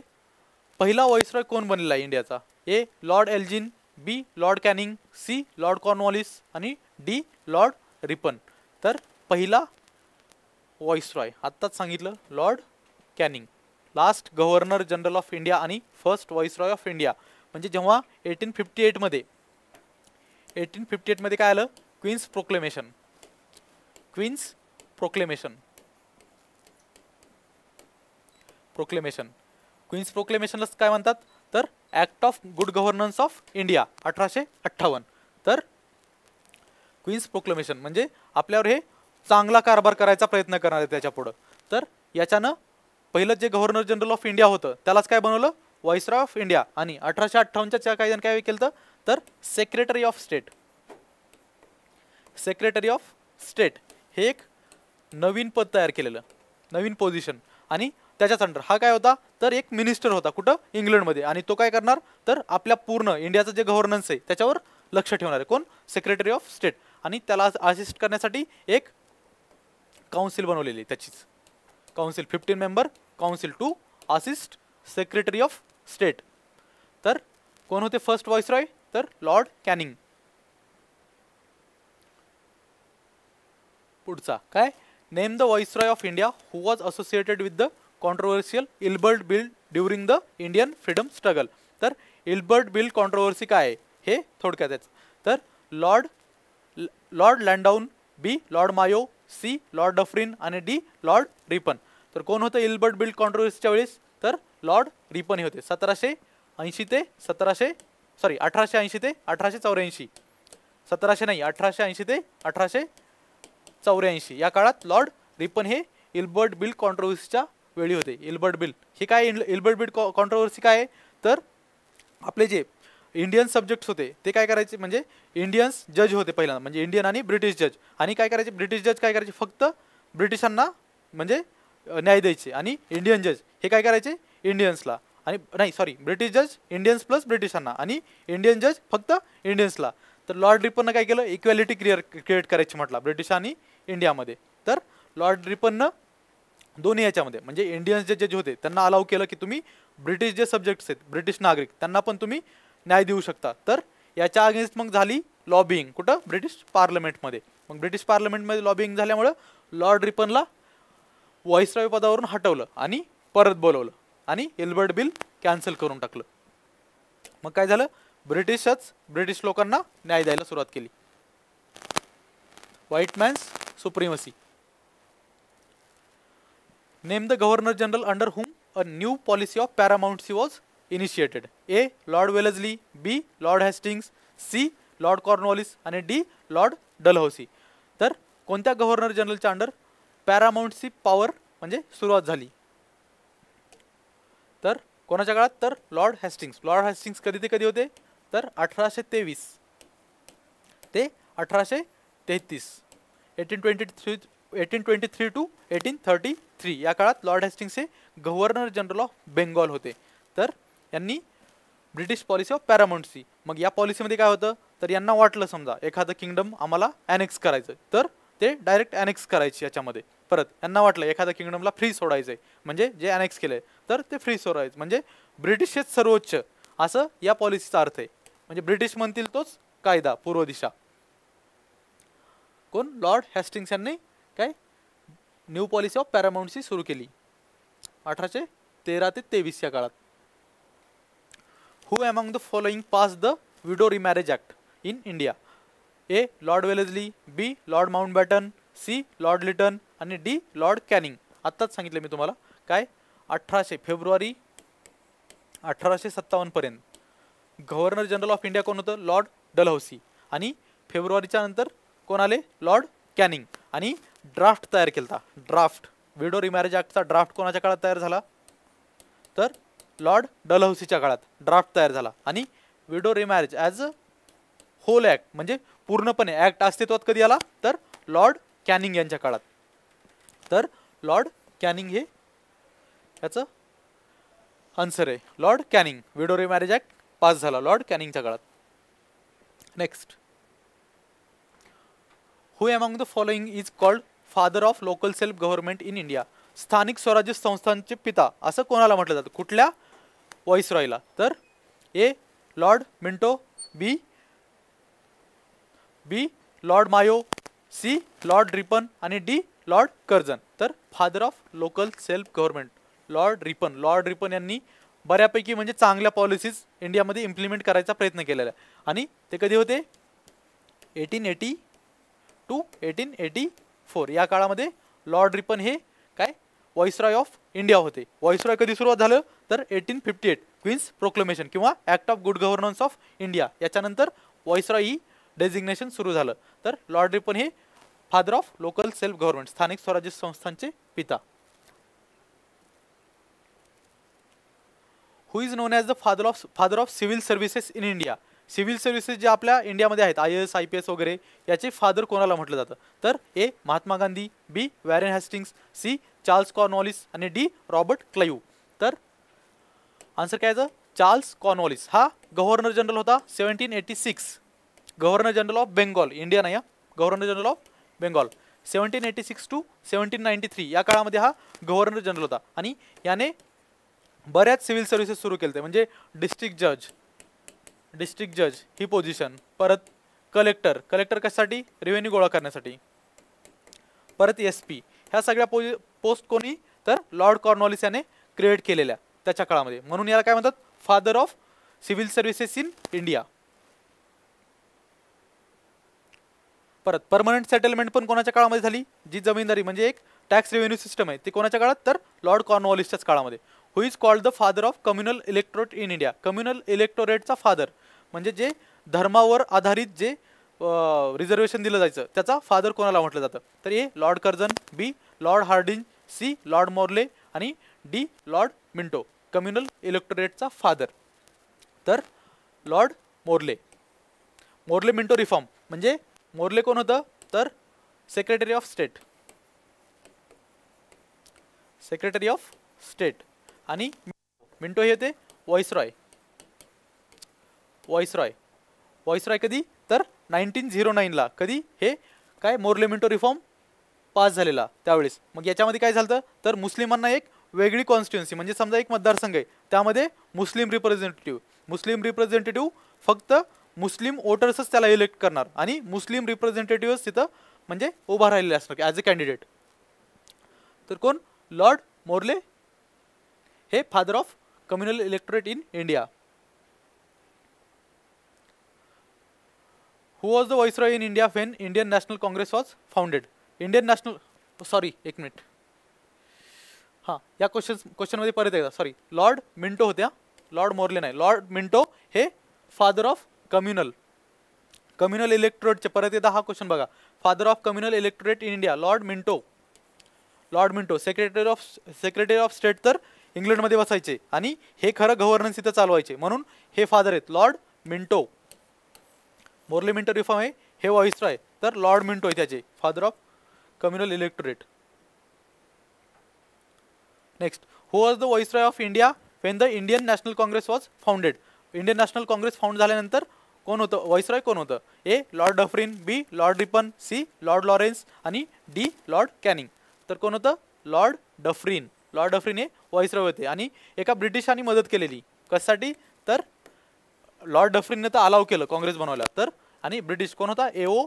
Speaker 1: पहिला viceroy कोण बनलेला आहे इंडियाचा? A lord Elgin, B lord Canning, C lord Cornwallis आणि D lord Ripon. तर पहिला व्हाईसरॉय आत्ताच सांगितलं lord Canning. Last governor general of India आणि फर्स्ट व्हाईसरॉय ऑफ इंडिया म्हणजे जेव्हा 1858 मध्ये काय आलं? Queens proclamation. Queen's proclamation. Queen's प्रोक्लेमेशनला काय म्हणतात? तर act of good governance of India 1858. तर क्वीन्स प्रोक्लेमेशन म्हणजे आपल्यावर हे चांगला कारभार करायचा प्रयत्न करणार आहे त्याच्या पुढं. तर याच्यानं पहिलं जे गव्हर्नर जनरल ऑफ इंडिया होतं त्यालाच काय बनवलं? Viceroy of India. आणि 1858च्या कायद्याने काय केलं? तर secretary of state. Secretary of state हे एक नवीन पद तयार केलेलं, नवीन पोझिशन. आणि त्याच्याच अंडर हा काय होता? तर एक मिनिस्टर होता. कुठं? इंग्लंडमध्ये. आणि तो काय करणार? तर आपल्या पूर्ण इंडियाचं जे गव्हर्नन्स आहे त्याच्यावर लक्ष ठेवणार आहे. कोण? Secretary of state. आणि त्याला असिस्ट करण्यासाठी एक काउन्सिल बनवलेली, त्याचीच council, 15 member council to assist secretary of state. तर कोण होते फर्स्ट व्हाईसरॉय? तर लॉर्ड कॅनिंग. पुढचा काय? Name the viceroy of India who was associated with the controversial Ilbert bill during the Indian freedom struggle. तर Ilbert bill controversy काय आहे हे थोडक्यात. तर Lord Lansdowne, B Lord Mayo, C Lord Dufferin आणि D lord Ripon. तर कोण होतं इल्बर्ट बिल कॉन्ट्रोवर्सीच्या वेळेस? तर लॉर्ड रिपन हे होते. 1880 ते 1884. 1880 ते 1884 या काळात लॉर्ड रिपन हे इल्बर्ट बिल कॉन्ट्रोवर्सीच्या वेळी होते. इल्बर्ट बिल हे काय? इल्बर्ट बिल कॉन्ट्रोवर्सी काय आहे? तर आपले जे इंडियन सब्जेक्ट्स होते ते काय करायचे? म्हणजे इंडियन्स जज होते पहिल्यांदा, म्हणजे इंडियन आणि ब्रिटिश जज. आणि काय करायचे? ब्रिटिश जज काय करायचे? फक्त ब्रिटिशांना म्हणजे न्याय द्यायचे आणि इंडियन जज हे काय करायचे इंडियन्सला, आणि नाही सॉरी ब्रिटिश जज इंडियन्स प्लस ब्रिटिशांना आणि इंडियन जज फक्त इंडियन्सला. तर लॉर्ड रिपननं काय केलं इक्वॅलिटी क्रिएट करायची म्हटलं ब्रिटिश आणि इंडियामध्ये. तर लॉर्ड रिपननं दोन्ही याच्यामध्ये म्हणजे इंडियन्स जे जज होते त्यांना अलाउ केलं की तुम्ही ब्रिटिश जे सब्जेक्ट्स आहेत ब्रिटिश नागरिक त्यांना पण तुम्ही न्याय देऊ शकता. तर याच्या अगेन्स्ट मग झाली लॉबिंग कुठं ब्रिटिश पार्लमेंटमध्ये. मग ब्रिटिश पार्लमेंटमध्ये लॉबिंग झाल्यामुळं लॉर्ड रिपनला व्हॉइसरॉय पदावरून हटवलं आणि परत बोलवलं आणि एल्बर्ट बिल कॅन्सल करून टाकलं. मग काय झालं ब्रिटिश लोकांना न्याय द्यायला सुरुवात केली. White man's supremacy. Name the governor general under whom a new policy of paramountcy was initiated. A lord Wellesley, B lord Hastings, C lord Cornwallis आणि डी लॉर्ड डलहौसी. तर कोणत्या गव्हर्नर जनरलच्या अंडर पॅरामाउंटची पॉवर म्हणजे सुरुवात झाली. तर कोणाच्या काळात तर लॉर्ड हेस्टिंग्स. लॉर्ड हेस्टिंग्स कधी ते कधी होते तर 1823 ते 1833 1823 टू 1833 या काळात लॉर्ड हेस्टिंग्स हे गव्हर्नर जनरल ऑफ बेंगॉल होते. तर यांनी ब्रिटिश पॉलिसी ऑफ पॅरामाउंटसी. मग या पॉलिसीमध्ये काय होतं तर यांना वाटलं समजा एखादं किंगडम आम्हाला ॲनेक्स करायचं तर ते डायरेक्ट ॲनेक्स करायची याच्यामध्ये. परत यांना वाटलं एखाद्या किंगडमला फ्री सोडायचं आहे म्हणजे जे ॲनेक्स केलंय तर ते फ्री सोडायचं म्हणजे ब्रिटिश हेच सर्वोच्च असं या पॉलिसीचा अर्थ आहे. म्हणजे ब्रिटिश म्हणतील तोच कायदा पूर्व दिशा. कोण लॉर्ड हेस्टिंग्स यांनी काय न्यू पॉलिसी ऑफ पॅरामाउंटसी सुरू केली 1813 ते 23 या काळात. Who among the following pass the widow remarriage act in India. A lord Wellesley, B lord Mountbatten, C lord Lytton आणि डी लॉर्ड कॅनिंग. आत्ताच सांगितलं मी तुम्हाला काय 1800 फेब्रुवारी 1857 पर्यंत गव्हर्नर जनरल ऑफ इंडिया कोण होतं लॉर्ड डलहौसी आणि फेब्रुवारीच्या नंतर कोण आले लॉर्ड कॅनिंग आणि ड्राफ्ट तयार केला. ड्राफ्ट विडो रिमॅरेज ॲक्टचा ड्राफ्ट कोणाच्या काळात तयार झाला तर लॉर्ड डलहौसीच्या काळात ड्राफ्ट तयार झाला. आणि widow remarriage as a whole act म्हणजे पूर्णपणे ॲक्ट अस्तित्वात कधी आला तर लॉर्ड कॅनिंग यांच्या काळात. तर लॉर्ड कॅनिंग हे याचं आन्सर आहे lord Canning. Widow remarriage act pass झाला लॉर्ड कॅनिंगच्या काळात. Next. Who among the following is called father of local self government in India. स्थानिक स्वराज्य संस्थांचे पिता असं कोणाला म्हटलं जातं कुठल्या व्हॉइसरॉयला तर A Lord Minto, B Lord Mayo, C lord Ripon आणि डी लॉर्ड कर्जन. तर father of local self government Lord Ripon यांनी बऱ्यापैकी म्हणजे चांगल्या पॉलिसीज इंडियामध्ये इम्प्लिमेंट करायचा प्रयत्न केलेला आहे. आणि ते कधी होते 1880 टू 1884 या काळामध्ये लॉर्ड रिपन हे काय व्हॉइसरॉय ऑफ इंडिया होते. व्हॉइसरॉय कधी सुरुवात झालं तर 1858 क्वीन्स प्रोक्लेमेशन किंवा act of good governance of India याच्यानंतर व्हॉइसरॉय ही डेझिग्नेशन सुरू झालं. तर लॉर्ड रिपन हे father of local self government स्थानिक स्वराज्य संस्थांचे पिता. Who is known as the father of civil services in India. Civil services जे आपल्या इंडियामध्ये आहेत IAS IPS वगैरे याचे फादर कोणाला म्हटलं जातं तर A Mahatma Gandhi, B Warren Hastings, C Charles Cornwallis आणि डी रॉबर्ट क्लाइव्ह. तर आन्सर काय याचं चार्ल्स कॉर्नवॉलिस हा गव्हर्नर जनरल होता 1786. Governor general of Bengal India नाही, governor general of Bengal 1786 to 1793 या काळामध्ये हा गव्हर्नर जनरल होता. आणि याने बऱ्याच सिव्हिल सर्व्हिसेस सुरू केले म्हणजे डिस्ट्रिक्ट जज ही पोझिशन, परत कलेक्टर कशासाठी रेव्हेन्यू गोळा करण्यासाठी, परत SP ह्या सगळ्या पोस्ट कोणी तर लॉर्ड कॉर्नवॉलिस याने क्रिएट केलेल्या त्याच्या काळामध्ये. म्हणून याला काय म्हणतात father of civil services in India. परत परमनंट सेटलमेंट पण कोणाच्या काळामध्ये झाली जी जमीनदारी म्हणजे एक टॅक्स रेव्हेन्यू सिस्टम आहे ती कोणाच्या काळात तर लॉर्ड कॉर्नवॉलिसच्याच काळामध्ये. Who is called the father of communal electorate in India. Communal इलेक्टोरेटचा फादर म्हणजे जे धर्मावर आधारित जे रिझर्वेशन दिलं जायचं त्याचा फादर कोणाला म्हटलं जातं तर A lord Curzon, B lord Hardinge, C lord Morley आणि डी लॉर्ड मिंटो. कम्युनल इलेक्टोरेटचा फादर तर लॉर्ड मोर्ले मिंटो रिफॉर्म म्हणजे मोर्ले कोण होतं तर secretary of state. Secretary of state. आणि मिंटो हे होते व्हाईसरॉय. व्हाईसरॉय कधी तर 1909ला. कधी हे काय मोर्ले मिंटो रिफॉर्म पास झालेला त्यावेळेस. मग याच्यामध्ये काय झालं तर मुस्लिमांना एक वेगळी कॉन्स्टिट्युन्सी म्हणजे समजा एक मतदारसंघ आहे त्यामध्ये मुस्लिम रिप्रेझेंटेटिव्ह फक्त मुस्लिम वोटर्सच त्याला इलेक्ट करणार आणि मुस्लिम रिप्रेझेंटेटिव्ह तिथं म्हणजे उभा राहिलेले असणार ॲज अ कॅन्डिडेट. तर कोण लॉर्ड मोर्ले हे father of communal electorate in India. Who was the viceroy in India when Indian National Congress was founded? एक मिनिट. हां या क्वेश्चनमध्ये परत एकदा सॉरी. लॉर्ड मिंटो होत्या, लॉर्ड मोर्ले नाही. लॉर्ड मिंटो हे फादर ऑफ कम्युनल इलेक्टोरेटचे. परत एकदा हा क्वेश्चन बघा. Father of communal electorate in India Lord Minto. Secretary of state तर इंग्लंडमध्ये बसायचे आणि हे खरं गव्हर्नन्स इथं चालवायचे म्हणून हे फादर आहेत lord Minto. Morley Minto reform आहे हे व्हाईसरॉय तर लॉर्ड मिंटो आहे त्याचे father of communal electorate. Next, who was the viceroy of India when the Indian National Congress was founded? Indian National Congress found झाल्यानंतर कोण होतं व्हाईसरॉय? कोण होतं? A lord Dufferin, B lord Ripon, C lord Lawrence आणि डी लॉर्ड कॅनिंग. तर कोण होतं? Lord Dufferin. लॉर्ड डफरिन हे व्हाईसरॉय होते आणि एका ब्रिटिशांनी मदत केलेली. कशासाठी? तर लॉर्ड डफरिनने तर अलाव केलं काँग्रेस बनवायला. तर आणि ब्रिटिश कोण होता? एओ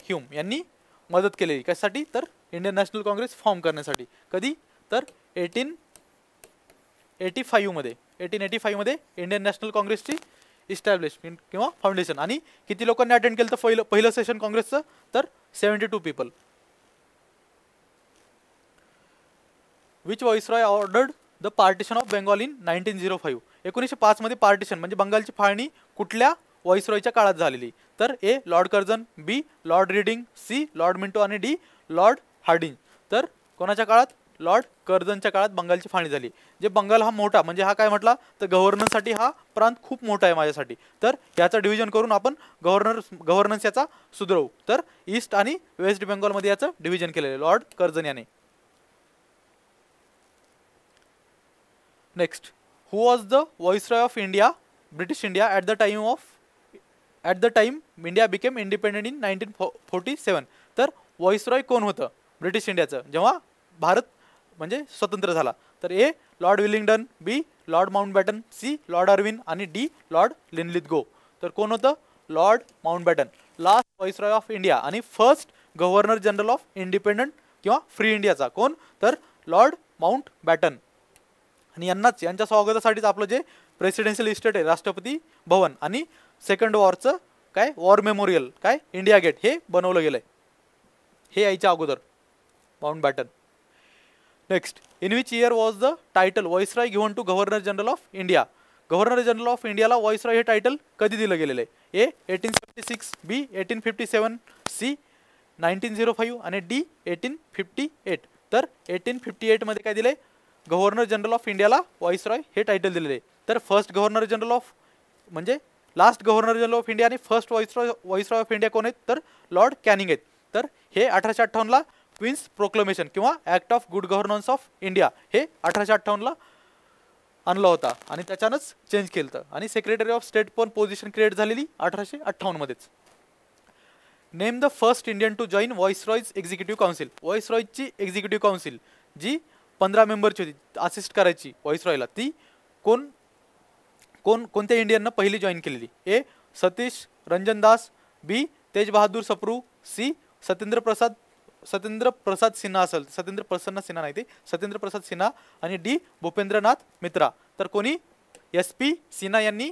Speaker 1: ह्यूम यांनी मदत केलेली. कशासाठी? तर इंडियन नॅशनल काँग्रेस फॉर्म करण्यासाठी. कधी? तर 1885 मध्ये इंडियन नॅशनल काँग्रेसची इस्टॅब्लिशमेंट किंवा फाउंडेशन. आणि किती लोकांनी अटेंड केलं तर पहिलं सेशन काँग्रेसचं? तर 72 people. Which viceroy ordered the partition of Bengal in 1905? 1905 मध्ये पार्टिशन म्हणजे बंगालची फाळणी कुठल्या व्हाईसरॉयच्या काळात झालेली? तर A lord Curzon, B lord Reading, C lord Minto आणि डी लॉर्ड हार्डिंग. तर कोणाच्या काळात? लॉर्ड कर्झनच्या काळात बंगालची फाळणी झाली. जे बंगाल हा मोठा म्हणजे हा काय म्हटला तर गव्हर्नन्ससाठी हा प्रांत खूप मोठा आहे माझ्यासाठी. तर याचं डिव्हिजन करून आपण गव्हर्नन्स याचा सुधारवू. तर ईस्ट आणि वेस्ट बेंगॉलमध्ये याचं डिव्हिजन केलेलं लॉर्ड कर्झन याने. Next, who was the viceroy of India British India at the time India became independent in 1947? तर व्हाईसरॉय कोण होतं ब्रिटिश इंडियाचं जेव्हा भारत म्हणजे स्वतंत्र झाला? तर A lord Willingdon, B lord Mountbatten, C lord Irwin आणि डी लॉर्ड लिनलिथगो. तर कोण होतं? Lord Mountbatten. Last viceroy of India आणि first governor general of independent किंवा फ्री इंडियाचा कोण? तर लॉर्ड माउंटबॅटन. आणि यांच्या स्वागतासाठीच आपलं जे प्रेसिडेन्शियल इस्टेट आहे राष्ट्रपती भवन आणि सेकंड वॉरचं काय वॉर मेमोरियल काय इंडिया गेट हे बनवलं गेलंय हे यायच्या अगोदर Mountbatten. Next, in which year was the title viceroy given to governor general of India? Governor general of इंडियाला व्हाईसरॉय हे टायटल कधी दिलं गेलेलं आहे? ए 1876, बी 1857, सी 1905 आणि डी 1858. तर 1858 मध्ये काय दिले? गव्हर्नर जनरल ऑफ इंडियाला व्हाईसरॉय हे टायटल दिलेले. तर फर्स्ट गव्हर्नर जनरल ऑफ म्हणजे last governor general of India आणि फर्स्ट व्हाईसरॉय ऑफ इंडिया कोण आहेत? तर लॉर्ड कॅनिंग आहेत. तर हे 1858ला क्वीन्स प्रोक्लेमेशन किंवा act of good governance of India हे 1858ला आणला होता आणि त्याच्यानंच चेंज केलं. आणि सेक्रेटरी ऑफ स्टेट पण पोझिशन क्रिएट झालेली 1858 मध्येच. Name the first Indian to join व्हाईसरॉयज executive council? व्हाईसरॉयची executive council जी 15 मेंबरची होती असिस्ट करायची व्हाईसरॉयला ती कोणत्या इंडियननं पहिली जॉईन केलेली? ए सतीश रंजन दास, बी तेज बहादूर सप्रू, सी सत्येंद्र प्रसाद सिन्हा असेल सत्येंद्र प्रसाद सिन्हा आणि डी भूपेंद्रनाथ मित्रा. तर कोणी? SP सिन्हा यांनी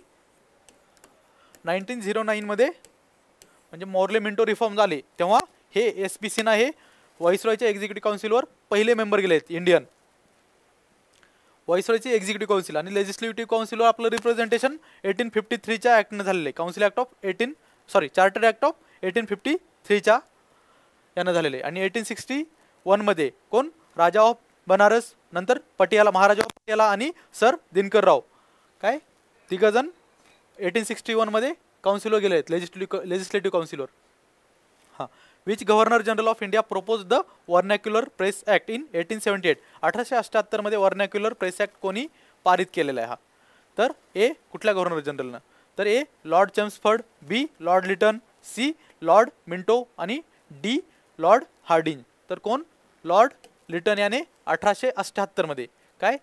Speaker 1: 1909 मध्ये म्हणजे मोर्ले मिंटो रिफॉर्म झाले तेव्हा हे SP सिन्हा हे व्हाईसरॉयच्या एक्झिक्युटिव्ह काउन्सिलवर पहिले मेंबर गेले आहेत इंडियन. व्हाईसरॉयची एक्झिक्युटिव्ह काउन्सिल आणि लेजिस्लेटिव्ह काउन्सिलवर आपलं रिप्रेझेंटेशन 1853च्या ॲक्टनं झालेले council act of charter act of 1853च्या यानं झालेले. आणि 1861 मध्ये कोण? राजा ऑफ बनारस, नंतर महाराजा ऑफ पटियाला आणि सर दिनकर राव काय तिघजण 1861 मध्ये काउन्सिलवर गेले आहेत लेजिस्लेटिव्ह काउन्सिलवर. हां, which governor general of India propose the vernacular press act in 1878. 1878 मध्ये वर्नॅक्युलर प्रेस ॲक्ट कोणी पारित केलेला आहे हा? तर ए कुठल्या गव्हर्नर जनरलनं? तर A lord Chelmsford, B lord Lytton, C lord Minto आणि डी लॉर्ड हार्डिंज. तर कोण? लॉर्ड लिटन याने 1878 मध्ये काय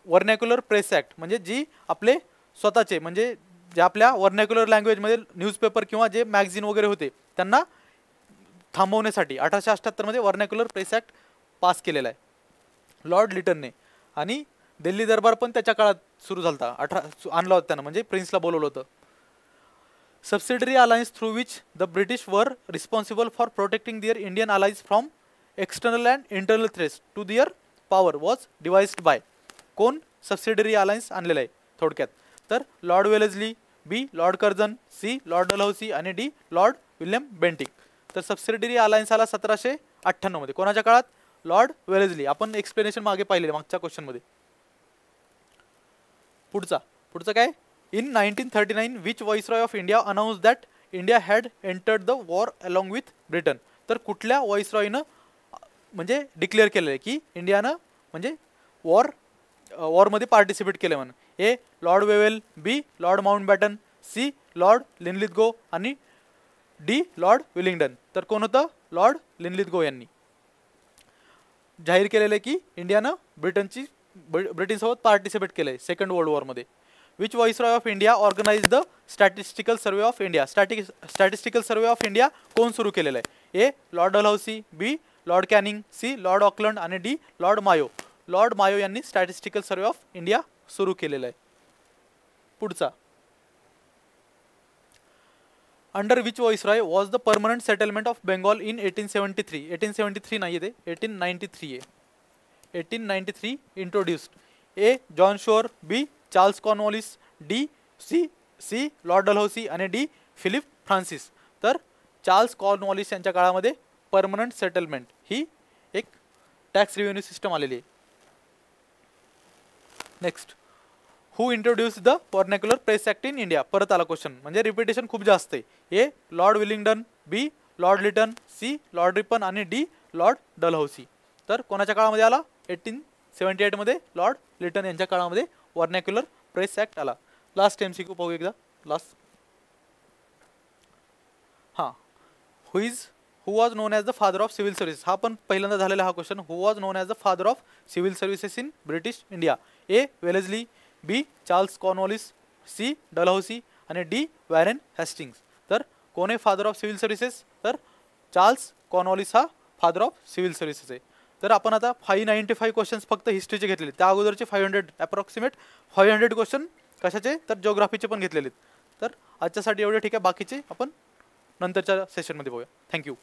Speaker 1: वर्नॅक्युलर प्रेस ॲक्ट म्हणजे जी आपले स्वतःचे म्हणजे जे आपल्या वर्नॅक्युलर लँग्वेजमध्ये न्यूजपेपर किंवा जे मॅगझिन वगैरे होते त्यांना थांबवण्यासाठी 1878 मध्ये वर्नॅक्युलर प्रेस ॲक्ट पास केलेला आहे लॉर्ड लिटनने. आणि दिल्ली दरबार पण त्याच्या काळात सुरू झाला होता, आणला होता त्यानं, म्हणजे प्रिन्सला बोलवलं होतं. Subsidiary alliance through which the British were responsible for protecting their Indian allies from external and internal threats to their power was devised by. कोण सबसिडरी अलायन्स आणलेला आहे थोडक्यात? तर lord Wellesley, B lord Curzon, C lord Dalhousie आणि D lord William Bentinck. तर subsidiary alliance आला 1798 मध्ये. कोणाच्या काळात? Lord Wellesley. आपण एक्सप्लेनेशन मागे पाहिलेले मागच्या क्वेश्चनमध्ये. पुढचा काय? In 1939 which viceroy of India announce that India had entered the war along with Britain. तर कुठल्या व्हाईसरॉयनं म्हणजे डिक्लेअर केलेलं आहे की इंडियानं म्हणजे वॉरमध्ये पार्टिसिपेट केले म्हणून? A lord Wavell, B lord Mountbatten, C lord Linlithgow आणि डी लॉर्ड विलिंग्डन. तर कोण होतं? लॉर्ड लिनलिथगो यांनी जाहीर केलेलं आहे की इंडियानं ब्रिटनसोबत पार्टिसिपेट केलंय सेकंड वर्ल्ड वॉरमध्ये. Which viceroy of India organise the statistical survey of India. Statistical survey of India कोण सुरू केलेलं आहे? A lord Dalhousie, B lord Canning, C lord Auckland आणि D lord Mayo. Lord Mayo यांनी statistical survey of India सुरू केलेलं आहे. पुढचा, under which viceroy was the permanent settlement of Bengal in 1873. 1873 नाही आहे ते 1893 आहे. 1893 introduced. A John Shore, B Charles Cornwallis, D C lord Dalhousie आणि डी फिलिप फ्रान्सिस. तर चार्ल्स कॉर्नवॉलिस यांच्या काळामध्ये परमनंट सेटलमेंट ही एक टॅक्स रेव्हेन्यू सिस्टम आलेली आहे. Next, who introduce the vernacular press act in India. परत आला क्वेश्चन, म्हणजे रिपिटेशन खूप जास्त आहे. A lord Willingdon, B lord Lytton, C lord Ripon आणि डी लॉर्ड डलहौसी. तर कोणाच्या काळामध्ये आला? 1878 मध्ये लॉर्ड लिटन यांच्या काळामध्ये वर्नॅक्युलर प्रेस ॲक्ट आला. लास्ट MCQ पाहू एकदा. लास्ट, हां, who was known as the father of civil service. हा पण पहिल्यांदा झालेला हा question. Who was known as the father of civil services in British India. A Wellesley, B Charles Cornwallis, C Dalhousie आणि D Warren Hastings. तर कोण आहे father of civil services? तर चार्ल्स कॉर्नवॉलिस हा फादर ऑफ सिव्हिल सर्व्हिसेस आहे. तर आपण आता 595 क्वेश्चन्स फक्त हिस्ट्रीचे घेतलेले. त्या अगोदरचे 500 अप्रॉक्सिमेट 500 क्वेश्चन कशाचे? तर जिओग्राफीचे पण घेतलेले. तर आजच्यासाठी एवढे ठीक आहे. बाकीचे आपण नंतरच्या सेशनमध्ये बघूया. थँक्यू.